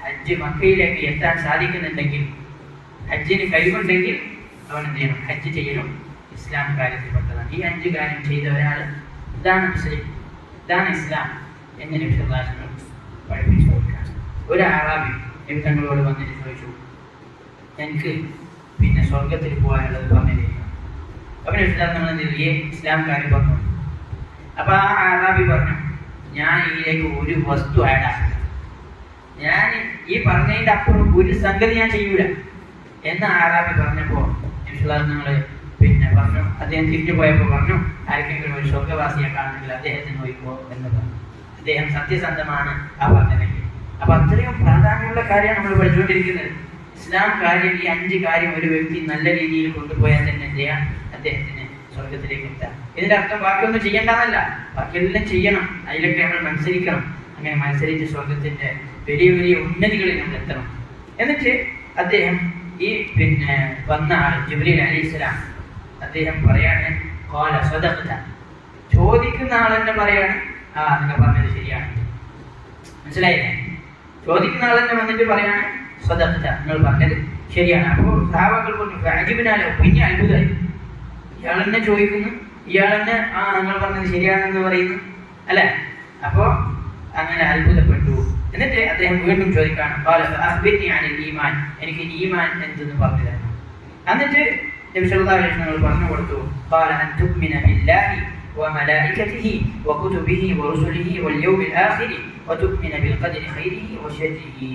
ഹജ്ജ് മക്കയിലേക്ക് എത്താൻ സാധിക്കുന്നുണ്ടെങ്കിൽ, ഹജ്ജിന് കഴിവുണ്ടെങ്കിൽ അവൻ എന്ത് ചെയ്യണം? ഹജ്ജ് ചെയ്യണം. ഇസ്ലാം കാര്യത്തിൽപ്പെട്ടതാണ്. ഈ 5 കാര്യം ചെയ്ത ഒരാൾ ഇതാണ് മുസ്ലിം, ഇതാണ് ഇസ്ലാം എന്ന് നബി സല്ലല്ലാഹു അലൈഹി വസല്ലം പഠിപ്പിച്ചു കൊടുക്കുകയാണ്. ഒരു അറാബി നബി തങ്ങളോട് വന്നിട്ട് ചോദിച്ചു, എനിക്ക് സ്വർഗത്തിൽ പോകാനുള്ളത് പറഞ്ഞു തരിക. അപ്പോൾ നബി സല്ലല്ലാഹു അലൈഹി വസല്ലം ഇസ്ലാം കാര്യം പറഞ്ഞു. അപ്പോൾ ആ അറാബി പറഞ്ഞു, ഞാൻ ഇതിലേക്ക് ഒരു വസ്തു ആഡാക്കില്ല, ഞാൻ ഈ പറഞ്ഞതിൻ്റെ അപ്പുറം ഒരു സംഗതി ഞാൻ ചെയ്യൂല എന്ന് അറാബി പറഞ്ഞപ്പോൾ നബി സല്ലല്ലാഹു അലൈഹി വസല്ലം പറഞ്ഞു, അദ്ദേഹം തിരിഞ്ഞു പോയപ്പോൾ പറഞ്ഞു, ആർക്കെങ്കിലും ഒരു സ്വർഗവാസിയെ കാണുന്നില്ല, അദ്ദേഹത്തിന് നോക്കിക്കോ എന്ന് പറഞ്ഞു. അദ്ദേഹം സത്യസന്ധമാണ് ആ പറഞ്ഞതെങ്കിൽ. അപ്പൊ അത്രയും പ്രാധാന്യമുള്ള കാര്യമാണ് നമ്മൾ പഠിച്ചുകൊണ്ടിരിക്കുന്നത്. ഇസ്ലാം കാര്യം, ഈ 5 കാര്യം ഒരു വ്യക്തി നല്ല രീതിയിൽ കൊണ്ടുപോയാൽ തന്നെ എന്ത് ചെയ്യാം? അദ്ദേഹത്തിന് സ്വർഗത്തിലേക്ക് എത്താം. ഇതിന്റെ അർത്ഥം ബാക്കിയൊന്നും ചെയ്യേണ്ടെന്നല്ല, ബാക്കിയെല്ലാം ചെയ്യണം, അതിലൊക്കെ നമ്മൾ മത്സരിക്കണം. അങ്ങനെ മത്സരിച്ച് സ്വർഗത്തിന്റെ വലിയ വലിയ ഉന്നതികളിൽ നമ്മൾ എത്തണം. എന്നിട്ട് അദ്ദേഹം ഈ വന്ന ആൾ ജിബ്രീൽ അലൈഹിസ്സലാം അദ്ദേഹം പറയാണ്, ഖാല സദഖത, ചോദിക്കുന്ന ആളെന്നെ പറയാണ്, ആ നിങ്ങൾ പറഞ്ഞത് ശരിയാണ്. മനസ്സിലായില്ലേ? ചോദിക്കുന്ന ആളെന്നെ വന്നിട്ട് പറയാണ്, സദഖത, നിങ്ങൾ പറഞ്ഞത് ശരിയാണ്. അപ്പോൾ സഹാബാക്കൾ പറഞ്ഞു, ഫഅജിബ്നാ, പിന്നെ അത്ഭുതമായി. ഇയാളെന്നെ ചോദിക്കുന്നു, ഇയാളെന്നെ ആ നിങ്ങൾ പറഞ്ഞത് ശരിയാണെന്ന് പറയുന്നു അല്ലെ? അപ്പോൾ അങ്ങനെ അത്ഭുതപ്പെട്ടു. എന്നിട്ട് അദ്ദേഹം വീണ്ടും ചോദിക്കാണ്, ഖാല ഫഅഖ്ബിർനി അനിൽ ഈമാൻ, എനിക്ക് ഈമാൻ എന്തെന്ന് പറഞ്ഞു തരണം. എന്നിട്ട് നബി സല്ലല്ലാഹു അലൈഹി വസല്ലം പറഞ്ഞു കൊടുത്തു, ഖാല അൻ തുഅ്മിന ബില്ലാഹി വമലായികതിഹി വകുതുബിഹി വറുസുലിഹി വൽയൗമിൽ ആഖിരി വതുഅ്മിന ബിൽഖദരി ഖൈരിഹി വശർരിഹി.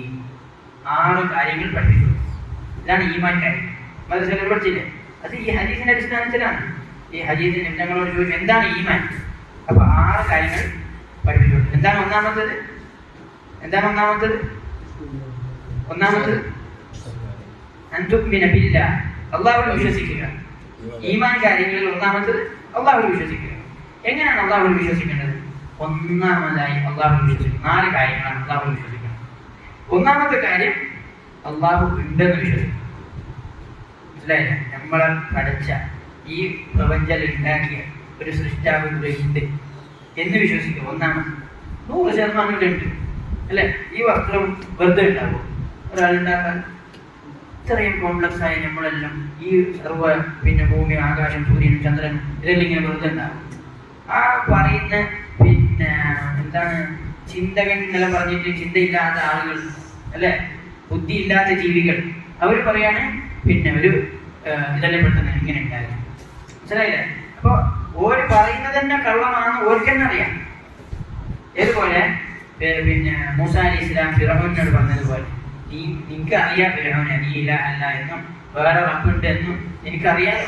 6 കാര്യങ്ങൾ പഠിപ്പിച്ചു. ഇതാണ് ഈമാൻ കാര്യം. മദ്രസയിൽ പഠിച്ചില്ലേ? അത് ഈ ഹദീസിന്റെ അടിസ്ഥാനത്തിലാണ്. ഈ ഹദീസിൽ ഞങ്ങളോട് ചോദിച്ചു എന്താണ് ഈമാൻ. അപ്പൊ 6 കാര്യങ്ങൾ പഠിപ്പിച്ചു. എന്താണ് ഒന്നാമത്തത്? ഒന്നാമത്തത് അൻ തുഅ്മിന ബില്ലാഹ്, അള്ളാഹുവിൽ വിശ്വസിക്കുക. ഈമാൻ കാര്യങ്ങളിൽ ഒന്നാമത്തത് അള്ളാഹുവിൽ വിശ്വസിക്കുക. എങ്ങനെയാണ് അള്ളാഹുവിൽ വിശ്വസിക്കേണ്ടത്? ഒന്നാമതായി അള്ളാഹുവിൽ വിശ്വസിക്കുക. 4 കാര്യങ്ങളാണ് അള്ളാഹുവിൽ വിശ്വസിക്കുന്നത്. ഒന്നാമത്തെ കാര്യം അള്ളാഹു ഉണ്ടെന്ന് വിശ്വസിക്കുക. മനസ്സിലായില്ലേ? നമ്മളെ പഠിച്ച ഈ പ്രപഞ്ചത്തിൽ ഉണ്ടാക്കിയ ഒരു സൃഷ്ടാവ് ഇവിടെ ഉണ്ട് എന്ന് വിശ്വസിക്കുക. ഒന്നാമത് 100% ഇവിടെ ഉണ്ട് അല്ലെ? ഈ വസ്ത്രം വെറുതെ ഉണ്ടാവും ഒരാളുണ്ടാക്കാൻ? ഇത്രയും കോംപ്ലക്സ് ആയി നമ്മളെല്ലാം ഈ സർവ ഭൂമി, ആകാശം, സൂര്യൻ, ചന്ദ്രൻ ഇതെല്ലാം ഇങ്ങനെ വെറുതെ ഉണ്ടാവും. ആ പറയുന്ന എന്താണ് ചിന്തകൻ എന്നെല്ലാം പറഞ്ഞിട്ട് ചിന്തയില്ലാത്ത ആളുകൾ അല്ലെ, ബുദ്ധിയില്ലാത്ത ജീവികൾ, അവർ പറയാണ് ഒരു ഇതെല്ലാം പെട്ടെന്ന് ഇങ്ങനെ ഉണ്ടാകും. മനസ്സിലായില്ലേ? അപ്പൊ ഓര് പറയുന്നത് തന്നെ കള്ളമാണ്, ഓർക്കെന്നെ അറിയാം. ഏതുപോലെ മൂസാ അലൈഹി ഇസ്ലാം ഫിറഔനോട് പറഞ്ഞതുപോലെ, നിനക്ക് അറിയാം ഫിറഔനെ നീ ഇലാഹ അല്ല എന്നും വേറെ റബ്ബുണ്ട് എന്നും എനിക്കറിയാം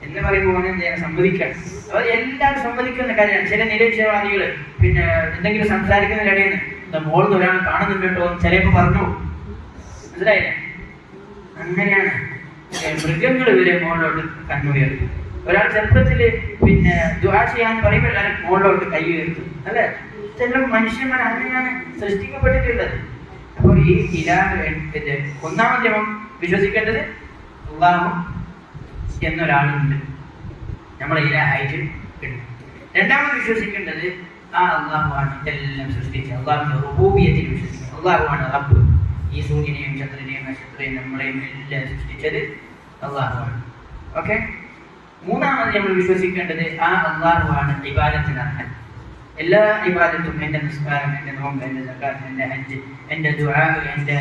എന്ന് പറയുമ്പോൾ എന്തെങ്കിലും സമ്മതിക്കണം. അവർ എല്ലാവരും സമ്മതിക്കുന്ന കാര്യമാണ്. ചില നിരീക്ഷണവാദികൾ എന്തെങ്കിലും സംസാരിക്കുന്നതിനിടയിൽ മോളിൽ ഒരാൾ കാണുന്നുണ്ട് കേട്ടോ ചിലപ്പോൾ പറഞ്ഞു. മനസ്സിലായില്ലേ? അങ്ങനെയാണ് മൃഗങ്ങൾ ഇവരെ മോളിലോട്ട് കണ്ണുയർത്തും. ഒരാൾ ചെറുപ്പത്തിൽ ദുആ ചെയ്യാൻ പറയുമ്പോൾ എല്ലാവരും മോളിലോട്ട് കൈ ഉയർത്തും അല്ലെ? ചില മനുഷ്യന്മാർ അങ്ങനെയാണ് സൃഷ്ടിക്കപ്പെട്ടിട്ടുള്ളത്. അപ്പോൾ ഈ ഒന്നാമത്തെ വിശ്വസിക്കേണ്ടത് അല്ലാഹു എന്നൊരാളുണ്ട്, നമ്മളെ ഇലാഹായിട്ട് ഉണ്ട്. രണ്ടാമത് വിശ്വസിക്കേണ്ടത് ആ അള്ളാഹുവാണ് ഇതെല്ലാം സൃഷ്ടിച്ചത്. അള്ളാഹുവിന്റെ റുബൂബിയത്തിൽ വിശ്വസിക്കുക. അള്ളാഹുവാണ് റബ്ബ്. ഈ സൂര്യനെയും ചന്ദ്രനെയും നക്ഷത്രത്തെയും നമ്മളെയും എല്ലാം സൃഷ്ടിച്ചത് അള്ളാഹുവാണ്. ഓക്കെ. മൂന്നാമത് നമ്മൾ വിശ്വസിക്കേണ്ടത് ആ അള്ളാഹുവാണ് ഇബാദത്തിന് അർഹൻ. എല്ലാ ഇബാദത്തും, എൻ്റെ നിസ്കാരം, എൻ്റെ നോമ്പ്, എൻ്റെ സക്കാത്ത്, എൻ്റെ ഹജ്ജ്, എൻ്റെ ദുആ, എൻ്റെ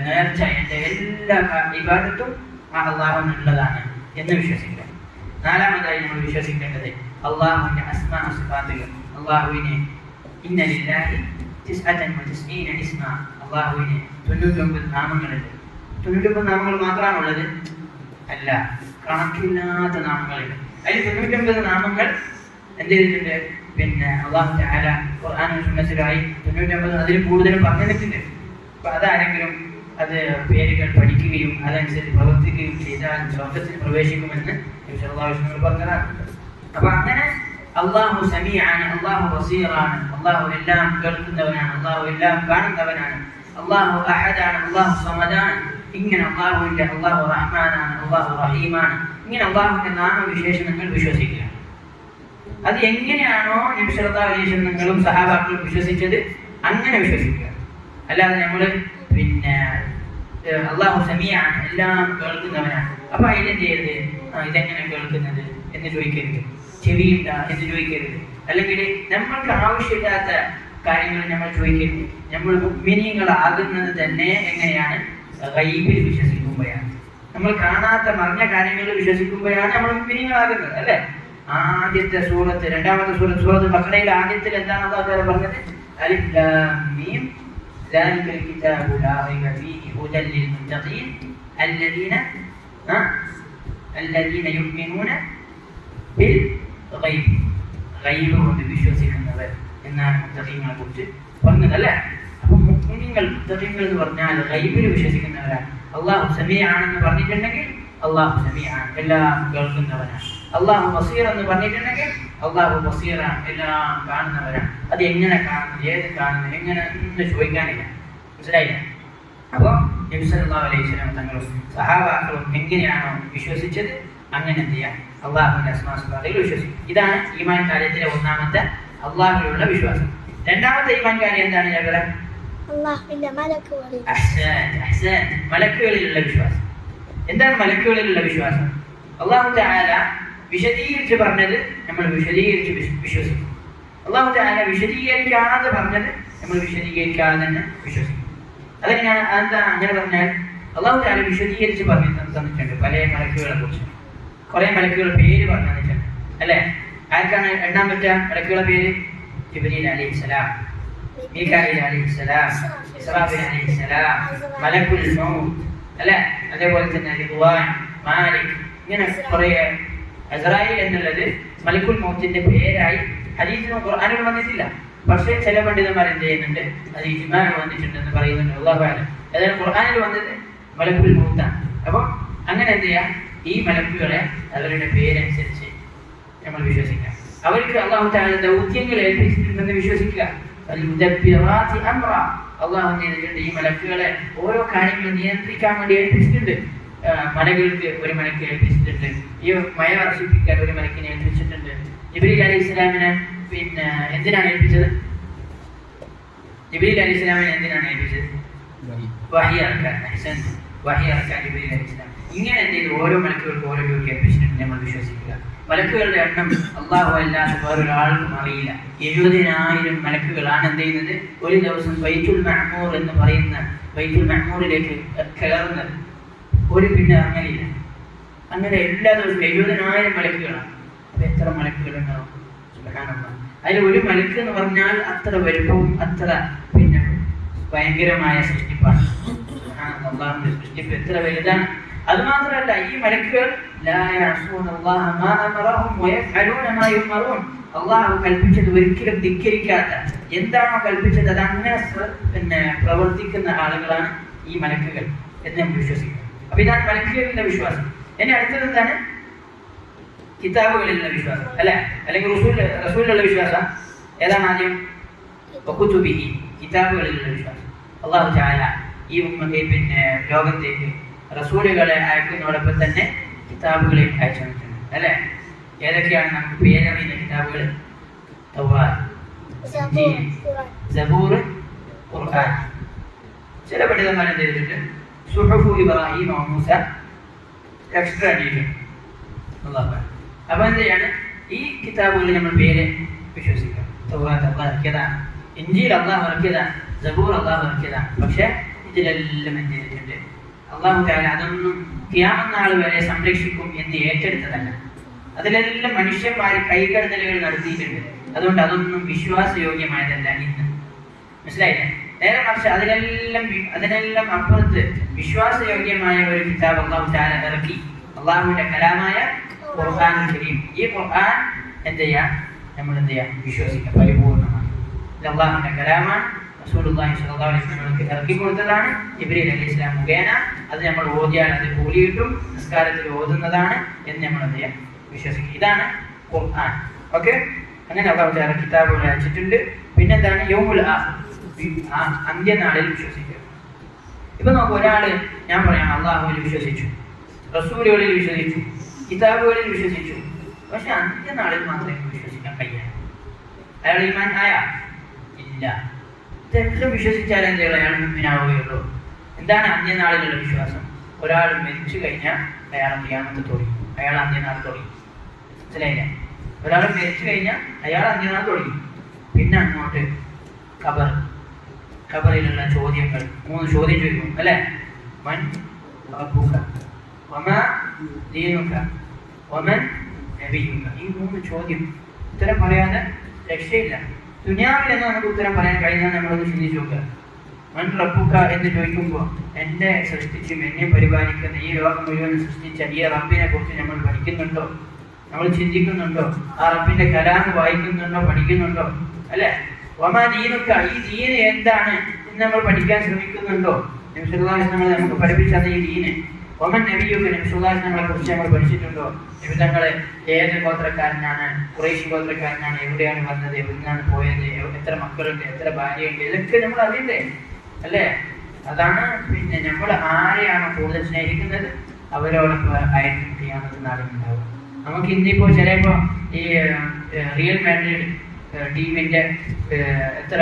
നേർച്ച, എൻ്റെ എല്ലാ ഇബാദത്തും ആ അള്ളാഹുവിനുള്ളതാണ് എന്ന് വിശ്വസിക്കുക. നാലാമതായി നമ്മൾ വിശ്വസിക്കേണ്ടത് അള്ളാഹുവിൻ്റെ അസ്മാ സിഫാത്തുകൾ. അള്ളാഹുവിനെ ഇന്ന ലില്ലാഹി 99 ഇസ്മ, അള്ളാഹുവിന് 99 നാമങ്ങളുണ്ട്. 99 നാമങ്ങൾ മാത്രമാണുള്ളത്? അല്ല, കണക്കില്ലാത്ത നാമങ്ങളുണ്ട്. അതിൽ 99 നാമങ്ങൾ എന്ത് ചെയ്തിട്ടുണ്ട്? പിന്നെ അല്ലാഹു തആല ഖുർആനിലും സുന്നത്തിലുമായി 99 അതിൽ കൂടുതലും പറഞ്ഞിട്ടുണ്ട്. അപ്പൊ അതാരെങ്കിലും അത് പേരുകൾ പഠിക്കുകയും അതനുസരിച്ച് പ്രവർത്തിക്കുകയും ചെയ്താൽ സ്വർഗ്ഗത്തിൽ പ്രവേശിക്കുമെന്ന് നബി സല്ലല്ലാഹു അലൈഹി വസല്ലം പറഞ്ഞതാണ്. അപ്പൊ അങ്ങനെ അല്ലാഹു സമീഅാണ്, അല്ലാഹു ബസീറാണ്, അല്ലാഹു എല്ലാം കേൾക്കുന്നവനാണ്, അല്ലാഹു എല്ലാം കാണുന്നവനാണ്, അല്ലാഹു അഹദാണ്, അല്ലാഹു സമദാണ്. ഇങ്ങനെ അല്ലാഹു റഹ്മാനാണ്, അല്ലാഹു റഹീമാണ്. ഇങ്ങനെ അല്ലാഹുവിന്റെ നാമവിശേഷണങ്ങൾ വിശ്വസിക്കുക. അത് എങ്ങനെയാണോ നബി സല്ലല്ലാഹു അലൈഹി വസല്ലം സഹാബാക്കളും വിശ്വസിച്ചത് അങ്ങനെ വിശ്വസിക്കുക. അല്ലാതെ നമ്മൾ പിന്നെ അല്ലാഹു സമീഅാണ്, എല്ലാം കേൾക്കുന്നവനാണ്, അപ്പൊ അതിലെന്ത് ചെയ്യരുത്? ഇതെങ്ങനെ കേൾക്കുന്നത് എന്ന് ചോദിക്കരുത്, ചെവിയില്ല എന്ന് ചോദിക്കരുത്, അല്ലെങ്കിൽ നമ്മൾക്ക് ആവശ്യമില്ലാത്ത കാര്യങ്ങൾ നമ്മൾ ചോദിക്കരുത്. നമ്മൾ മുഅ്മിനീങ്ങളാകുന്നത് തന്നെ എങ്ങനെയാണ്? ഗൈബിൽ വിശ്വസിക്കുമ്പോഴാണ്. നമ്മൾ കാണാത്ത മറിഞ്ഞ കാര്യങ്ങളിൽ വിശ്വസിക്കുമ്പോഴാണ് നമ്മൾ മുഅ്മിനീങ്ങളാകുന്നത്, അല്ലേ? ആദ്യത്തെ സൂറത്ത്, രണ്ടാമത്തെ സൂറത്ത് ബഖറയിൽ ആദ്യത്തിൽ എന്താണ് അല്ലാഹു തആല പറഞ്ഞത്? അലിഫ് ലാം മീം ذلك الكتاب لا ريب فيه هدى للمتقين الذين يؤمنون بالغيب. ഗൈബ് കൊണ്ട് വിശ്വസിക്കുന്നവർ എന്നാണ് മുത്തഖീങ്ങളെ കുറിച്ച് പറഞ്ഞതല്ലേ? അപ്പൊ മുഅ്മിനീങ്ങൾ മുത്തഖീങ്ങൾ എന്ന് പറഞ്ഞാൽ ഗൈബിൽ വിശ്വസിക്കുന്നവരാണ്. അല്ലാഹു സമീഅാണെന്ന് പറഞ്ഞിട്ടുണ്ടെങ്കിൽ അല്ലാഹു സമീഅാണ്, എല്ലാം കേൾക്കുന്നവനാണ്. അല്ലാഹു ബസീർ എന്ന് പറഞ്ഞിട്ടുണ്ടെങ്കിൽ അല്ലാഹു ബസീറാണ്, എല്ലാം കാണുന്നവരാണ്. അത് എങ്ങനെ കാണുന്നു, ഏത് കാണുന്നു, എങ്ങനെ എന്ന് ചോദിക്കാനില്ല. മനസ്സിലായില്ല? അപ്പോൾ നബി സല്ലല്ലാഹു അലൈഹി വസല്ലം തങ്ങളും സഹാബാക്കളും എങ്ങനെയാണോ വിശ്വസിച്ചത് അങ്ങനെ എന്ത് ചെയ്യാം? അല്ലാഹുവിന്റെ അസ്മാ സിഫാത്തുകൾ വിശ്വസിക്കും. ഇതാണ് ഈമാൻ കാര്യത്തിലെ ഒന്നാമത്തെ അല്ലാഹുവിലുള്ള വിശ്വാസം. രണ്ടാമത്തെ ഈമാൻ കാര്യം എന്താണ്? മലക്കുകളിലുള്ള വിശ്വാസം. എന്താണ് മലക്കുകളിലുള്ള വിശ്വാസം? അല്ലാഹു തആല വിശദീകരിച്ച് പറഞ്ഞത് നമ്മൾ വിശദീകരിച്ച് വിശ്വസിക്കും. അല്ലാഹു തആല വിശദീകരിക്കാതെ പറഞ്ഞത് നമ്മൾ വിശദീകരിക്കാതെ തന്നെ വിശ്വസിക്കും. അതെങ്ങനെയാണ്? അതെന്താണ് അങ്ങനെ പറഞ്ഞാൽ? അല്ലാഹു തആല വിശദീകരിച്ച് പറഞ്ഞു തന്നിട്ടുണ്ട് പല മലക്കുകളെ കുറിച്ച്. കുറെ മലക്കുകളുടെ പേര് പറഞ്ഞു തന്നിട്ടുണ്ട്, അല്ലേ? ആർക്കാണ് എണ്ണാൻ പറ്റുക മലക്കുകളുടെ പേര്? ജിബ്രീൽ അലൈഹിസ്സലാം, മീകായിൽ അലൈഹിസ്സലാം, ഇസ്രാഫീൽ അലൈഹിസ്സലാം, മലക്കുൽ മൗത്ത്, അല്ലേ? അതേപോലെ തന്നെ റിദ്വാൻ, മാലിക്, ഇങ്ങനെ കുറെ. അസ്രായീൽ എന്നുള്ളത് മലക്കുൽ മൗത്തിന്റെ പേരായി ഹദീസിലും ഖുർആനിലും വന്നിട്ടില്ല. പക്ഷേ ചില പണ്ഡിതന്മാർ എന്ത് ചെയ്യുന്നുണ്ട്? അത് ഇജ്മാഅ് വന്നിട്ടുണ്ടെന്ന് പറയുന്നുണ്ട്. അല്ലാഹു അഅലം. അതായത് ഖുർആനിൽ വന്നത് മലക്കുൽ മൗത്താണ്. അപ്പം അങ്ങനെ എന്ത് ചെയ്യാം? ഈ മലക്കുകളെ അവരുടെ പേരനുസരിച്ച് നമ്മൾ വിശ്വസിക്കാം. അവർക്ക് അല്ലാഹു തആല ദൗത്യങ്ങൾ ഏൽപ്പിച്ചിട്ടുണ്ടെന്ന് വിശ്വസിക്കുക. അൽ-മുദബ്ബിറാത്തി അംറ, അല്ലാഹു ചെയ്തിട്ടുണ്ട് ഈ മലക്കുകളെ ഓരോ കാര്യങ്ങൾ നിയന്ത്രിക്കാൻ വേണ്ടി ഏൽപ്പിച്ചിട്ടുണ്ട്. മലകൾക്ക് ഒരു മലക്ക് ഏൽപ്പിച്ചിട്ടുണ്ട്, ഈ മഴ വർഷിപ്പിക്കാൻ ഒരു മലക്കിനെ ഏൽപ്പിച്ചിട്ടുണ്ട്. ജിബ്രീൽ അലൈഹിസ്സലാമിനെ പിന്നെ എന്തിനാണ് ഏൽപ്പിച്ചത്? ജിബ്രീൽ അലൈഹിസ്സലാമിനെ എന്തിനാണ് ഏൽപ്പിച്ചത്? വഹി ഇറക്കാൻ. വഹി ഇറക്കാൻ ജിബ്രീൽ അലൈഹിസ്സലാം. ഇങ്ങനെ എന്ത് ചെയ്തു? ഓരോ മലക്കുകൾക്ക് ഓരോ ഡ്യൂട്ടി ഏൽപ്പിച്ചിട്ടുണ്ട് നമ്മൾ വിശ്വസിക്കുക. മലക്കുകളുടെ എണ്ണം അല്ലാഹു അല്ലാതെ വേറൊരാൾക്കും അറിയില്ല. 70,000 മലക്കുകളാണ് എന്ത് ചെയ്യുന്നത്? ഒരു ദിവസം ബൈത്തുൽ മഅ്മൂർ എന്ന് പറയുന്ന ബൈത്തുൽ മഅ്മൂറിലേക്ക് കയറുന്നത്. ഒരു പിന്നെ അങ്ങനെയില്ല. അങ്ങനെ എല്ലാ ദിവസവും 70,000 മലക്കുകളാണ്. അപ്പൊ എത്ര മലക്കുകളുണ്ടാവും? സുബ്ഹാനല്ലാഹ്. അതിൽ ഒരു മലക്ക് എന്ന് പറഞ്ഞാൽ അത്ര വലുപ്പവും അത്ര പിന്നെ ഭയങ്കരമായ സൃഷ്ടിപ്പാണ്. അല്ലാഹുവിന്റെ സൃഷ്ടിപ്പ് എത്ര വലുതാണ്! അത് മാത്രമല്ല, ഈ മലക്കുകൾ അല്ലാഹു കൽപ്പിച്ചത് ഒരിക്കലും ധിക്കരിക്കാത്ത, എന്താണോ കൽപ്പിച്ചത് അത് അങ്ങനെ പിന്നെ പ്രവർത്തിക്കുന്ന ആളുകളാണ് ഈ മലക്കുകൾ എന്ന് നമ്മൾ വിശ്വസിക്കും. അപ്പൊ ഇതാണ് മലക്കുകളുടെ വിശ്വാസം. ഇനി അടുത്തത് എന്താണ്? കിതാബുകളിലുള്ള വിശ്വാസം, അല്ലെ? അല്ലെങ്കിൽ റസൂലിലുള്ള വിശ്വാസം. ഏതാണ് ആദ്യം? കുതുബിഹി, കിതാബുകളിലുള്ള വിശ്വാസം. അല്ലാഹു തആല ഈ പിന്നെ ലോകത്തേക്ക് റസൂലുകളെ അയക്കുന്നതോടൊപ്പം തന്നെ കിതാബുകളെ അയച്ചു തന്നിട്ടുണ്ട്, അല്ലെ? ഏതൊക്കെയാണ് നമുക്ക് പേരറിയുന്ന കിതാബുകൾ? തൗറാത്ത്, ഇൻജീൽ, സബൂർ, ഖുർആൻ. ചില പണ്ഡിതന്മാർ എന്ത് ചെയ്തിട്ടുണ്ട്? സുഹുഫു ഇബ്രാഹിം വ മൂസ എക്സ്ട്രാ അടിയിട്ടുണ്ട്. അപ്പൊ എന്ത് ചെയ്യാണ്? ഈ കിതാബുകളിൽ നമ്മൾ പേര് വിശ്വസിക്കാം. തൗറാത്ത് അല്ലാഹു ഇറക്കിയതാണ്, ഇൻജീൽ അല്ലാഹു ഇറക്കിയതാണ്, സബൂർ അല്ലാഹു ഇറക്കിയതാണ്. പക്ഷെ ഇതിലെല്ലാം എന്ത് ചെയ്തിട്ടുണ്ട്? അല്ലാഹു തആല അതൊന്നും ഖിയാമത്ത് നാൾ വരെ സംരക്ഷിക്കും എന്ന് ഏറ്റെടുത്തതല്ല. അതിലെല്ലാം മനുഷ്യന്മാർ കൈകടത്തലുകൾ നടത്തിയിട്ടുണ്ട്. അതുകൊണ്ട് അതൊന്നും വിശ്വാസയോഗ്യമായതല്ല ഇന്ന്. മനസ്സിലായില്ലേ? നേരെ മറിച്ച് അതിനെല്ലാം അപ്പുറത്ത് വിശ്വാസയോഗ്യമായ ഒരു കിതാബ് അല്ലാഹു തആല ഇറക്കി. അള്ളാഹുവിന്റെ കലാമായ ഖുർആനുൽ കരീം. ഈ ഖുർആൻ എന്ത് ചെയ്യാം? നമ്മൾ എന്ത് ചെയ്യാം? വിശ്വസിക്കാം പരിപൂർണമാണ്. ഇത് അള്ളാഹുവിന്റെ കലാമാണ്. റസൂലുള്ളാഹി സ്വല്ലല്ലാഹു അലൈഹി വസല്ലം ഇറക്കി കൊടുത്തതാണ് ജിബ്രീൽ അലൈഹിസ്സലാം മുഖേന. അത് നമ്മൾ ഓതിയാൽ അത് കൂലി കിട്ടും, നിസ്കാരത്തിൽ ഓതുന്നതാണ് എന്ന് നമ്മൾ എന്ത് ചെയ്യാം? വിശ്വസിക്കുക. ഇതാണ് ഖുർആൻ. ഓക്കെ, അങ്ങനെ അള്ളാഹു തആല കിതാബുകൾ അയച്ചിട്ടുണ്ട്. പിന്നെന്താണ്? യൗമുൽ ആഖിർ, അന്ത്യനാളിൽ വിശ്വസിക്കുക. ഇപ്പൊ നമുക്ക് ഒരാള്, ഞാൻ പറയാം അള്ളാഹുവിൽ വിശ്വസിച്ചു, റസൂലുകളിൽ വിശ്വസിച്ചു, കിതാബുകളിൽ വിശ്വസിച്ചു, പക്ഷെ അന്ത്യനാളിൽ മാത്രമേ വിശ്വസിക്കാൻ കഴിയാ. അയാൾ ഈമാൻ ആയാ? ഇല്ല. ഇതെല്ലാം വിശ്വസിച്ചാൽ എന്തെങ്കിലും അയാൾ മുഅ്മിനാവുകയുള്ളൂ. എന്താണ് അന്ത്യനാളിലുള്ള വിശ്വാസം? ഒരാൾ മരിച്ചു കഴിഞ്ഞാൽ അയാൾ ഖിയാമത്ത് തുടങ്ങി, അയാൾ അന്ത്യനാൾ തുടങ്ങി. മനസ്സിലായില്ലേ? ഒരാൾ മരിച്ചു കഴിഞ്ഞാൽ അയാൾ അന്ത്യനാൾ തുടങ്ങി. പിന്നെ അങ്ങോട്ട് ഖബറിലുള്ള ചോദ്യങ്ങൾ, 3 ചോദ്യം ചോദിക്കും അല്ലേ? മൻ റബ്ബുക വമാ ദീനുക വമൻ നബിയുക. ഈ 3 ചോദ്യം ഉത്തരം പറയാതെ രക്ഷയില്ല. ദുനിയാവിൽ നമുക്ക് ഉത്തരം പറയാൻ കഴിഞ്ഞാൽ നമ്മളൊന്ന് ചിന്തിച്ചു നോക്കുക. മൻ റബ്ബുക എന്ന് ചോദിക്കുമ്പോൾ എന്നെ സൃഷ്ടിച്ചും എന്നെ പരിപാലിക്കുന്ന ഈ ലോകം മുഴുവൻ സൃഷ്ടിച്ച ഈ റബ്ബിനെ കുറിച്ച് നമ്മൾ പഠിക്കുന്നുണ്ടോ? നമ്മൾ ചിന്തിക്കുന്നുണ്ടോ? ആ റബ്ബിന്റെ കലാമ് വായിക്കുന്നുണ്ടോ, പഠിക്കുന്നുണ്ടോ? അല്ലെ? വമാ ദീനുക, ഈ ദീന് എന്താണ് എന്ന് നമ്മൾ പഠിക്കാൻ ശ്രമിക്കുന്നുണ്ടോ? നബി സല്ലല്ലാഹു അലൈഹി വസല്ലം നമുക്ക് പഠിപ്പിച്ചത് ഈ ദീന്. വമൻ നബിയുക, നബി സല്ലല്ലാഹു അലൈഹി വസല്ലമയെ കുറിച്ച് നമ്മൾ പഠിച്ചിട്ടുണ്ടോ? നബി തങ്ങൾ ഏത് ഗോത്രക്കാരനാണ്, ഖുറൈശി ഗോത്രക്കാരനാണ്, എവിടെയാണ് വന്നത്, എവിടുന്നാണ് പോയത്, എത്ര മക്കളുണ്ട്, എത്ര ഭാര്യയുണ്ട്, ഇതൊക്കെ നമ്മൾ അറിയണ്ടേ? അല്ലേ? അതാണ്. പിന്നെ നമ്മൾ ആരെയാണ് കൂടുതൽ സ്നേഹിക്കുന്നത് അവരോടൊപ്പം ആയിരിക്കും ഖിയാമത്ത് നാളിൽ ഉണ്ടാവുക. നമുക്ക് ഇന്നിപ്പോ ചിലപ്പോ ഈ റിയൽ മാഡ്രിഡ് ടീമിന്റെ എത്ര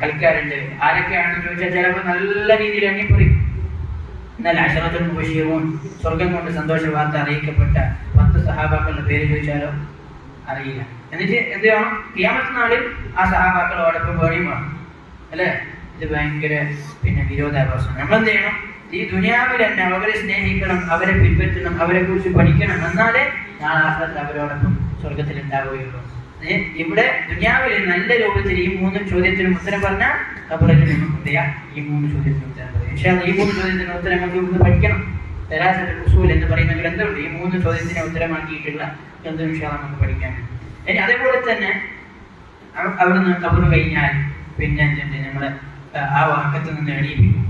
കളിക്കാരുണ്ട്, ആരൊക്കെയാണെന്ന് ചോദിച്ചാൽ ചിലപ്പോൾ നല്ല രീതിയിൽ എണ്ണിപ്പറയും. എന്നാൽ അശറത്തുൽ മുബശ്ശിറൂൻ, സ്വർഗം കൊണ്ട് സന്തോഷ വാർത്ത അറിയിക്കപ്പെട്ട 10 സഹാബാക്കളുടെ പേര് ചോദിച്ചാലോ അറിയില്ല. എന്നിട്ട് എന്ത് ചെയ്യണം? ഖിയാമത്ത് നാളിൽ ആ സഹാബാക്കളോടൊപ്പം വേണിയും വേണം. അല്ലേ? ഇത് ഭയങ്കര പിന്നെ വിരോധാഭാസം. നമ്മളെന്ത് ചെയ്യണം? ഈ ദുനിയാവിൽ തന്നെ അവരെ സ്നേഹിക്കണം, അവരെ പിൻപറ്റണം, അവരെ കുറിച്ച് പഠിക്കണം. എന്നാലേ നാളെ ആഖിറത്തിൽ അവരോടൊപ്പം സ്വർഗത്തിൽ ഉണ്ടാവുകയുള്ളൂ. ഇവിടെ ദുനിയാവിൽ നല്ല രൂപത്തിൽ ഈ 3 ചോദ്യത്തിനും ഉത്തരം പറഞ്ഞാൽ ഖബറിൽ നമുക്ക് എന്ത് ചെയ്യാം? ഈ 3 ചോദ്യത്തിനും ഉത്തരം പറയാം. പക്ഷേ ഈ 3 ചോദ്യത്തിന് ഉത്തരം നമുക്ക് ഇവിടുന്ന് പഠിക്കണം. ദരാസത്തുൽ ഉസൂൽ എന്ന് പറയുന്ന ഗ്രന്ഥമുണ്ട്. ഈ 3 ചോദ്യത്തിനെ ഉത്തരമാക്കിയിട്ടുള്ള ഗ്രന്ഥം നമുക്ക് പഠിക്കാനുണ്ട്. ഇനി അതേപോലെ തന്നെ അവിടുന്ന് ഖബർ കഴിഞ്ഞാൽ പിന്നെ എന്തുണ്ട്? നമ്മളെ ആ വാക്കത്ത് നിന്ന് എണീപ്പിക്കും,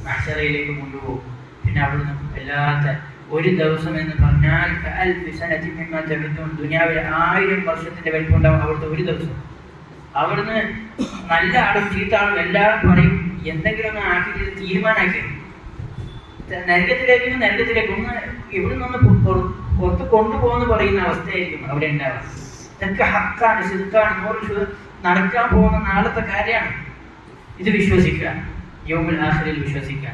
മഹ്ശറയിലേക്ക് കൊണ്ടുപോകും. പിന്നെ അവിടുന്ന് വല്ലാത്ത ഒരു ദിവസം എന്ന് പറഞ്ഞാൽ ദുനിയാവിൽ 1000 വർഷത്തിന്റെ വലിപ്പം ഉണ്ടാവും അവിടുത്തെ ഒരു ദിവസം. അവിടുന്ന് നല്ല ആളും ചീത്ത ആളും എല്ലാവരും പറയും എന്തെങ്കിലും ഒന്ന് ആക്കി തീരുമാനമാക്കി നരകത്തിലേക്ക് ഒന്ന് ഇവിടുന്ന് ഒന്ന് പുറത്ത് കൊണ്ടുപോകുന്നു പറയുന്ന അവസ്ഥയായിരിക്കും അവിടെ ഉണ്ടാവുക. ഇതൊക്കെ ഹക്കാണ്, സിദ്ധാണ്, 100 നടക്കാൻ പോകുന്ന നാളത്തെ കാര്യമാണ്. ഇത് വിശ്വസിക്കുക, യൗമുൽ ആഖിറിൽ വിശ്വസിക്കുക.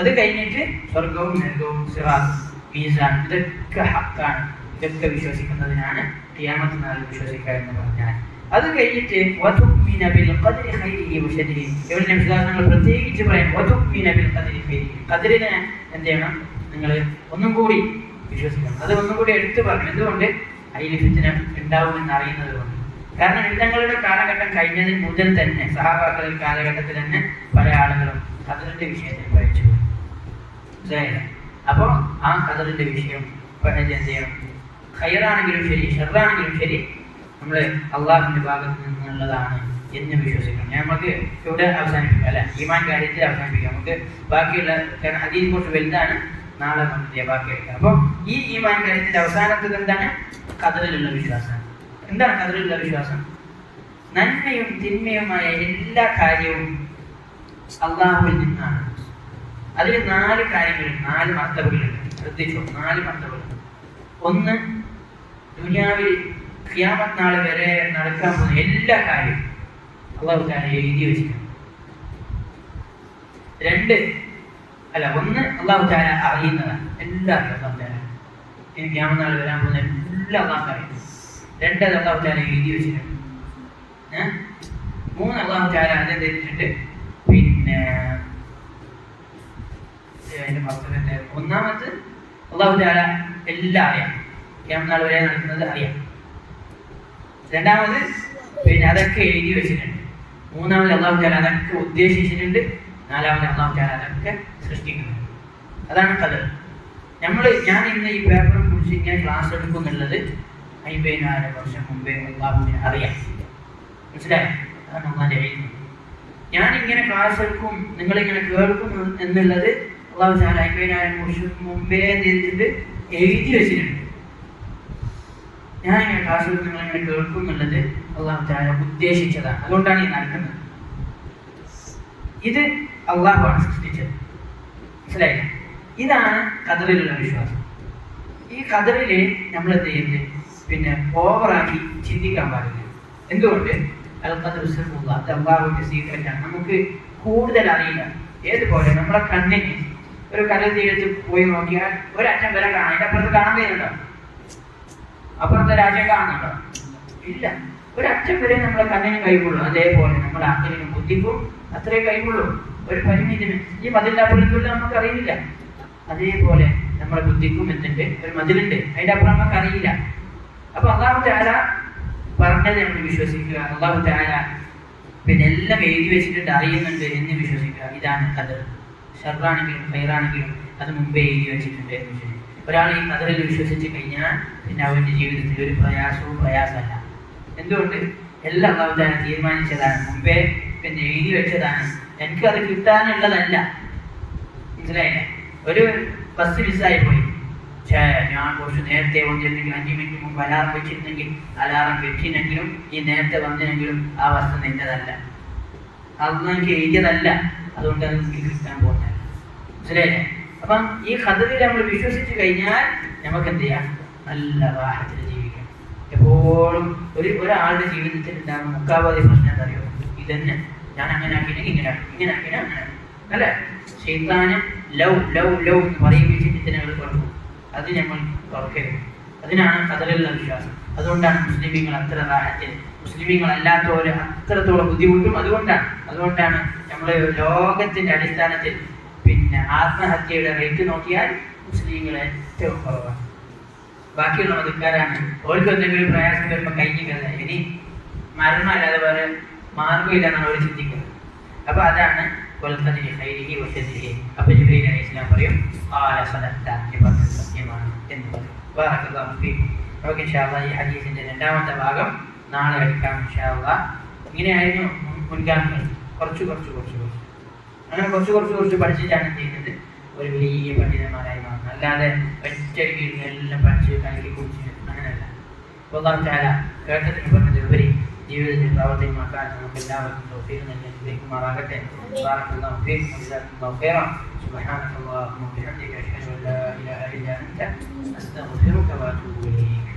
അത് കഴിഞ്ഞിട്ട് സ്വർഗവും നരകവും സിറാത്ത് മീസാൻ ഇതൊക്കെ ഹക്കാണ്. ഇതൊക്കെ വിശ്വസിക്കുന്നതിനാണ് ഖിയാമത്ത് നാളിൽ വിശ്വസിക്കുക എന്ന് പറഞ്ഞാൽ. അത് കഴിഞ്ഞിട്ട് വതുഅ്മിന ബിൽ ഖദ്രി ഖൈരിഹി വശരിഹി. ഇവിടെ നബി സല്ലല്ലാഹു അലൈഹി വസല്ലം പ്രത്യേകിച്ച് പറയും വതുഅ്മിന ബിൽ ഖദ്രി ഖൈരിഹി. ഖദ്രിനെ എന്ത് ചെയ്യണം? നിങ്ങൾ ഒന്നും കൂടി വിശ്വസിക്കണം. അത് ഒന്നും കൂടി എടുത്തു പറഞ്ഞു. എന്തുകൊണ്ട്? അതിൽ ഫിത്ന ഉണ്ടാവുമെന്ന് അറിയുന്നത് കൊണ്ട്. കാരണം യുദ്ധങ്ങളുടെ കാലഘട്ടം കഴിഞ്ഞതിന് മുതൽ തന്നെ സഹാബാക്കളുടെ കാലഘട്ടത്തിൽ തന്നെ പല ആളുകളും ഖദറിന്റെ വിഷയത്തിൽ പഠിച്ചു. മനസ്സിലായില്ലേ? അപ്പോൾ ആ ഖദറിന്റെ വിഷയം എന്ത് ചെയ്യണം? ഖൈറാണെങ്കിലും ശരി ഷർറാണെങ്കിലും ശരി നമ്മൾ അള്ളാഹുവിന്റെ ഭാഗത്ത് നിന്നുള്ളതാണ് എന്ന് വിശ്വസിക്കണം. നമുക്ക് ഇവിടെ അവസാനിപ്പിക്കാം അല്ലെ? ഈമാൻ കാര്യത്തിൽ അവസാനിപ്പിക്കാം. നമുക്ക് ബാക്കിയുള്ള ഹദീസ് കുറച്ച് വലുതാണ്, നാളെ നമുക്ക് ബാക്കി എടുക്കാം. അപ്പോൾ ഈ ഈമാൻ കാര്യത്തിന്റെ അവസാനത്തത് എന്താണ്? ഖദറിലുള്ള വിശ്വാസം. എന്താണ് ഖദറിലുള്ള വിശ്വാസം? നന്മയും തിന്മയുമായ എല്ലാ കാര്യവും അള്ളാഹുവിൽ നിന്നാണ്. അതിൽ 4 കാര്യങ്ങളുണ്ട്, 4 മർത്തബകളുണ്ട്. ശ്രദ്ധിച്ചോ, 4 മർത്തബകളുണ്ട്. ഒന്ന്, ദുനിയാവിൽ ഖിയാമത്ത് നാൾ വരെ നടക്കാൻ പോകുന്ന എല്ലാ കാര്യവും അള്ളാഹു തആല എഴുതി വെച്ചിട്ടുണ്ട്. 1 അള്ളാഹു തആല അറിയുന്നതാണ്, എല്ലാവരും അള്ളാഹു തആല ഇനി ഖിയാമത്ത് നാൾ വരാൻ പോകുന്ന എല്ലാം അള്ളാഹു അറിയുന്നു. 2 അള്ളാഹു തആല എഴുതി വെച്ചിട്ടുണ്ട്. 3 അള്ളാഹു തആല അതെന്ത് ചെയ്തിട്ടുണ്ട്? പിന്നെ ഒന്നാമത് അള്ളാഹു തആല എല്ലാം അറിയാം, ഖിയാമത്ത് നാൾ വരെ നടക്കുന്നത് അറിയാം. 2ാമത് പിന്നെ അതൊക്കെ എഴുതി വെച്ചിട്ടുണ്ട്. 3ാമത് അള്ളാഹു തആല അതൊക്കെ ഉദ്ദേശിച്ചിട്ടുണ്ട്. 4ാമത് അള്ളാഹു തആല അതൊക്കെ സൃഷ്ടിക്കുന്നുണ്ട്. അതാണ് ഖദർ. ഞാൻ ഇന്ന് ഈ പേപ്പറെ കുറിച്ച് ഞാൻ ക്ലാസ് എടുക്കും എന്നുള്ളത് 50,000 വർഷം മുമ്പേ അള്ളാഹുവിനെ അറിയാം. മനസ്സിലായോ? അതാണ് അള്ളാഹിന്റെ ഇൽമ്. ഞാനിങ്ങനെ ക്ലാസ് എടുക്കും, നിങ്ങളിങ്ങനെ കേൾക്കും എന്നുള്ളത് അള്ളാഹു തആല 50,000 വർഷം മുമ്പേ ചെയ്തിട്ട് എഴുതി വെച്ചിട്ടുണ്ട്. ഞാനിങ്ങനെ ക്ലാസ് എടുക്കും, നിങ്ങളിങ്ങനെ കേൾക്കും എന്നുള്ളത് അള്ളാഹു തആല ഉദ്ദേശിച്ചതാണ്. അതുകൊണ്ടാണ് ഈ നടക്കുന്നത്. ഇത് അള്ളാഹുവാണ് സൃഷ്ടിച്ചത്. മനസ്സിലായില്ല? ഇതാണ് ഖദറിലുള്ള വിശ്വാസം. ഈ ഖദറിൽ നമ്മൾ എന്ത് ചെയ്യുന്നത്? പിന്നെ ഓവറാക്കി ചിന്തിക്കാൻ പാടില്ല. എന്തുകൊണ്ട്? അള്ളാഹുവിന്റെ സീക്രറ്റാണ്. നമുക്ക് കൂടുതൽ അറിയില്ല. ഏതുപോലെ നമ്മളെ കണ്ണിന് ഒരു കടൽ തീരത്ത് പോയി നോക്കിയാൽ ഒരറ്റം വരെ കാണാം. അതിന്റെ അപ്പുറത്ത് കാണാൻ കഴിയുന്നുണ്ടോ? അപ്പുറത്തെ രാജ്യം കാണുന്നുണ്ടോ? ഇല്ല. ഒരറ്റം വരെ നമ്മളെ കണ്ണിന് കഴിവുള്ളൂ. അതേപോലെ നമ്മുടെ അക്കലിനും ബുദ്ധിക്കും അത്രേ കഴിവുള്ളൂ. ഒരു പരിമിതിന് ഈ മതിലിന്റെ അപ്പുറത്തുള്ള നമുക്ക് അറിയില്ല. അതേപോലെ നമ്മുടെ ബുദ്ധിക്കും എന്തുണ്ട്? ഒരു മതിലുണ്ട്, അതിന്റെ അപ്പുറം നമുക്ക് അറിയില്ല. അപ്പൊ അല്ലാഹു തആല പറഞ്ഞത് നമ്മൾ വിശ്വസിക്കുക. അല്ലാഹു തആല പിന്നെ എല്ലാം എഴുതി വെച്ചിട്ടുണ്ട്, അറിയുന്നുണ്ട് എന്ന് വിശ്വസിക്കുക. ഇതാണ് ഖദർ. ഷർറാണെങ്കിലും ഖൈറാണെങ്കിലും അത് മുമ്പേ എഴുതി വെച്ചിട്ടുണ്ട് എന്ന് വിശ്വസിക്കുക. ഒരാൾ ഈ ഖദറിൽ വിശ്വസിച്ച് കഴിഞ്ഞാൽ പിന്നെ അവന്റെ ജീവിതത്തിൽ ഒരു പ്രയാസമല്ല. എന്തുകൊണ്ട്? എല്ലാം അല്ലാഹു തആല തീരുമാനിച്ചതാണ്, മുമ്പേ പിന്നെ എഴുതി വെച്ചതാണ്. എനിക്ക് അത് കിട്ടാനുള്ളതല്ല. മനസ്സിലായില്ലേ? ഒരു ബസ് മിസ്സായി പോയി, ഞാൻ കുറച്ച് നേരത്തെ വന്നിരുന്നെങ്കിൽ 5 മിനിറ്റ് മുമ്പ് അലാറം വെച്ചിരുന്നെങ്കിൽ, അലാറം വെച്ചിരുന്നെങ്കിലും ഈ നേരത്തെ വന്നിരുന്നെങ്കിലും ആ വസ്തു നിന്റേതല്ല, അതൊന്നും എനിക്ക് എഴുതിയതല്ല. അതുകൊണ്ട് അത് എനിക്ക് കിട്ടാൻ പോകുന്നില്ല. മനസ്സിലായില്ലേ? അപ്പം ഈ ഖദറിൽ നമ്മൾ വിശ്വസിച്ച് കഴിഞ്ഞാൽ നമുക്ക് എന്ത് ചെയ്യാം? നല്ല റാഹത്തിൽ ജീവിക്കാം. എപ്പോഴും ഒരാളുടെ ജീവിതത്തിൽ ഉണ്ടാകുന്ന മുക്കാവാതി പ്രശ്നം എന്താ അറിയോ? ഇതന്നെ, ഞാൻ അങ്ങനെ ആക്കിയെങ്കിൽ ഇങ്ങനെ ആക്കിയാൽ അങ്ങനെ അല്ലേ? ശൈത്താന് ലവ് ലവ് ലവ് എന്ന് പറയിപ്പിച്ചിട്ട് ഇതിനങ്ങൾ തുറക്കും. അത് നമ്മൾ തുറക്കരുത്. അതിനാണ് ഖദറിലുള്ള വിശ്വാസം. അതുകൊണ്ടാണ് മുസ്ലിമീങ്ങൾ അത്ര റാഹത്തിൽ, മുസ്ലിമീങ്ങൾ അല്ലാത്തവര് അത്രത്തോളം ബുദ്ധിമുട്ടും. അതുകൊണ്ടാണ് നമ്മൾ ലോകത്തിന്റെ അടിസ്ഥാനത്തിൽ പിന്നെ ആത്മഹത്യയുടെ റേറ്റ് നോക്കിയാൽ മുസ്ലിങ്ങൾ ഏറ്റവും കുറവാണ്. ബാക്കിയുള്ള മതക്കാരാണ്. ഓർക്ക് എന്തെങ്കിലും പ്രയാസം വരുമ്പോൾ കഴിഞ്ഞില്ല, ഇനി മരണം അല്ലാതെ വേറെ മാർഗമില്ല എന്നാണ് അവർ ചിന്തിക്കുന്നത്. അപ്പൊ അതാണ് അപ്പൊ ജിബ്രീൽ അലൈഹിസ്സലാം പറയും സത്യമാണ് എന്ന് പറയും. നമുക്ക് ഇൻഷാ അല്ലാഹ് ഈ ഹദീസിന്റെ രണ്ടാമത്തെ ഭാഗം നാളെ എടുക്കാം ഇൻഷാ അല്ലാഹ്. ഇങ്ങനെയായിരുന്നു മുൻഗാമികൾ. കുറച്ച് അങ്ങനെ കുറച്ച് പഠിച്ചിട്ടാണ് ചെയ്യുന്നത് ഒരു വലിയ പണ്ഡിതന്മാരായി മാറുന്നത്. അല്ലാതെ ഒറ്റയ്ക്ക് എല്ലാം പഠിച്ച് കലക്കി കുടിച്ച് അങ്ങനെയല്ല. അല്ലാഹു തആല കേട്ടതിന് പറഞ്ഞത് ഉപരി ജീവിതത്തിൽ പ്രാവർത്തികമാക്കാൻ നമുക്ക് എല്ലാവർക്കും തൗഫീഖ് നൽകി അനുഗ്രഹിക്കുമാറാകട്ടെ. ബാറക്കല്ലാഹു ഫീക്കും വജസാക്കല്ലാഹു ഖൈറൻ. സുബ്ഹാനക്കല്ലാഹുമ്മ വബിഹംദിക അഷ്ഹദു അൻ ലാ ഇലാഹ ഇല്ല അൻത അസ്തഗ്ഫിറുക വഅതൂബു ഇലൈക്.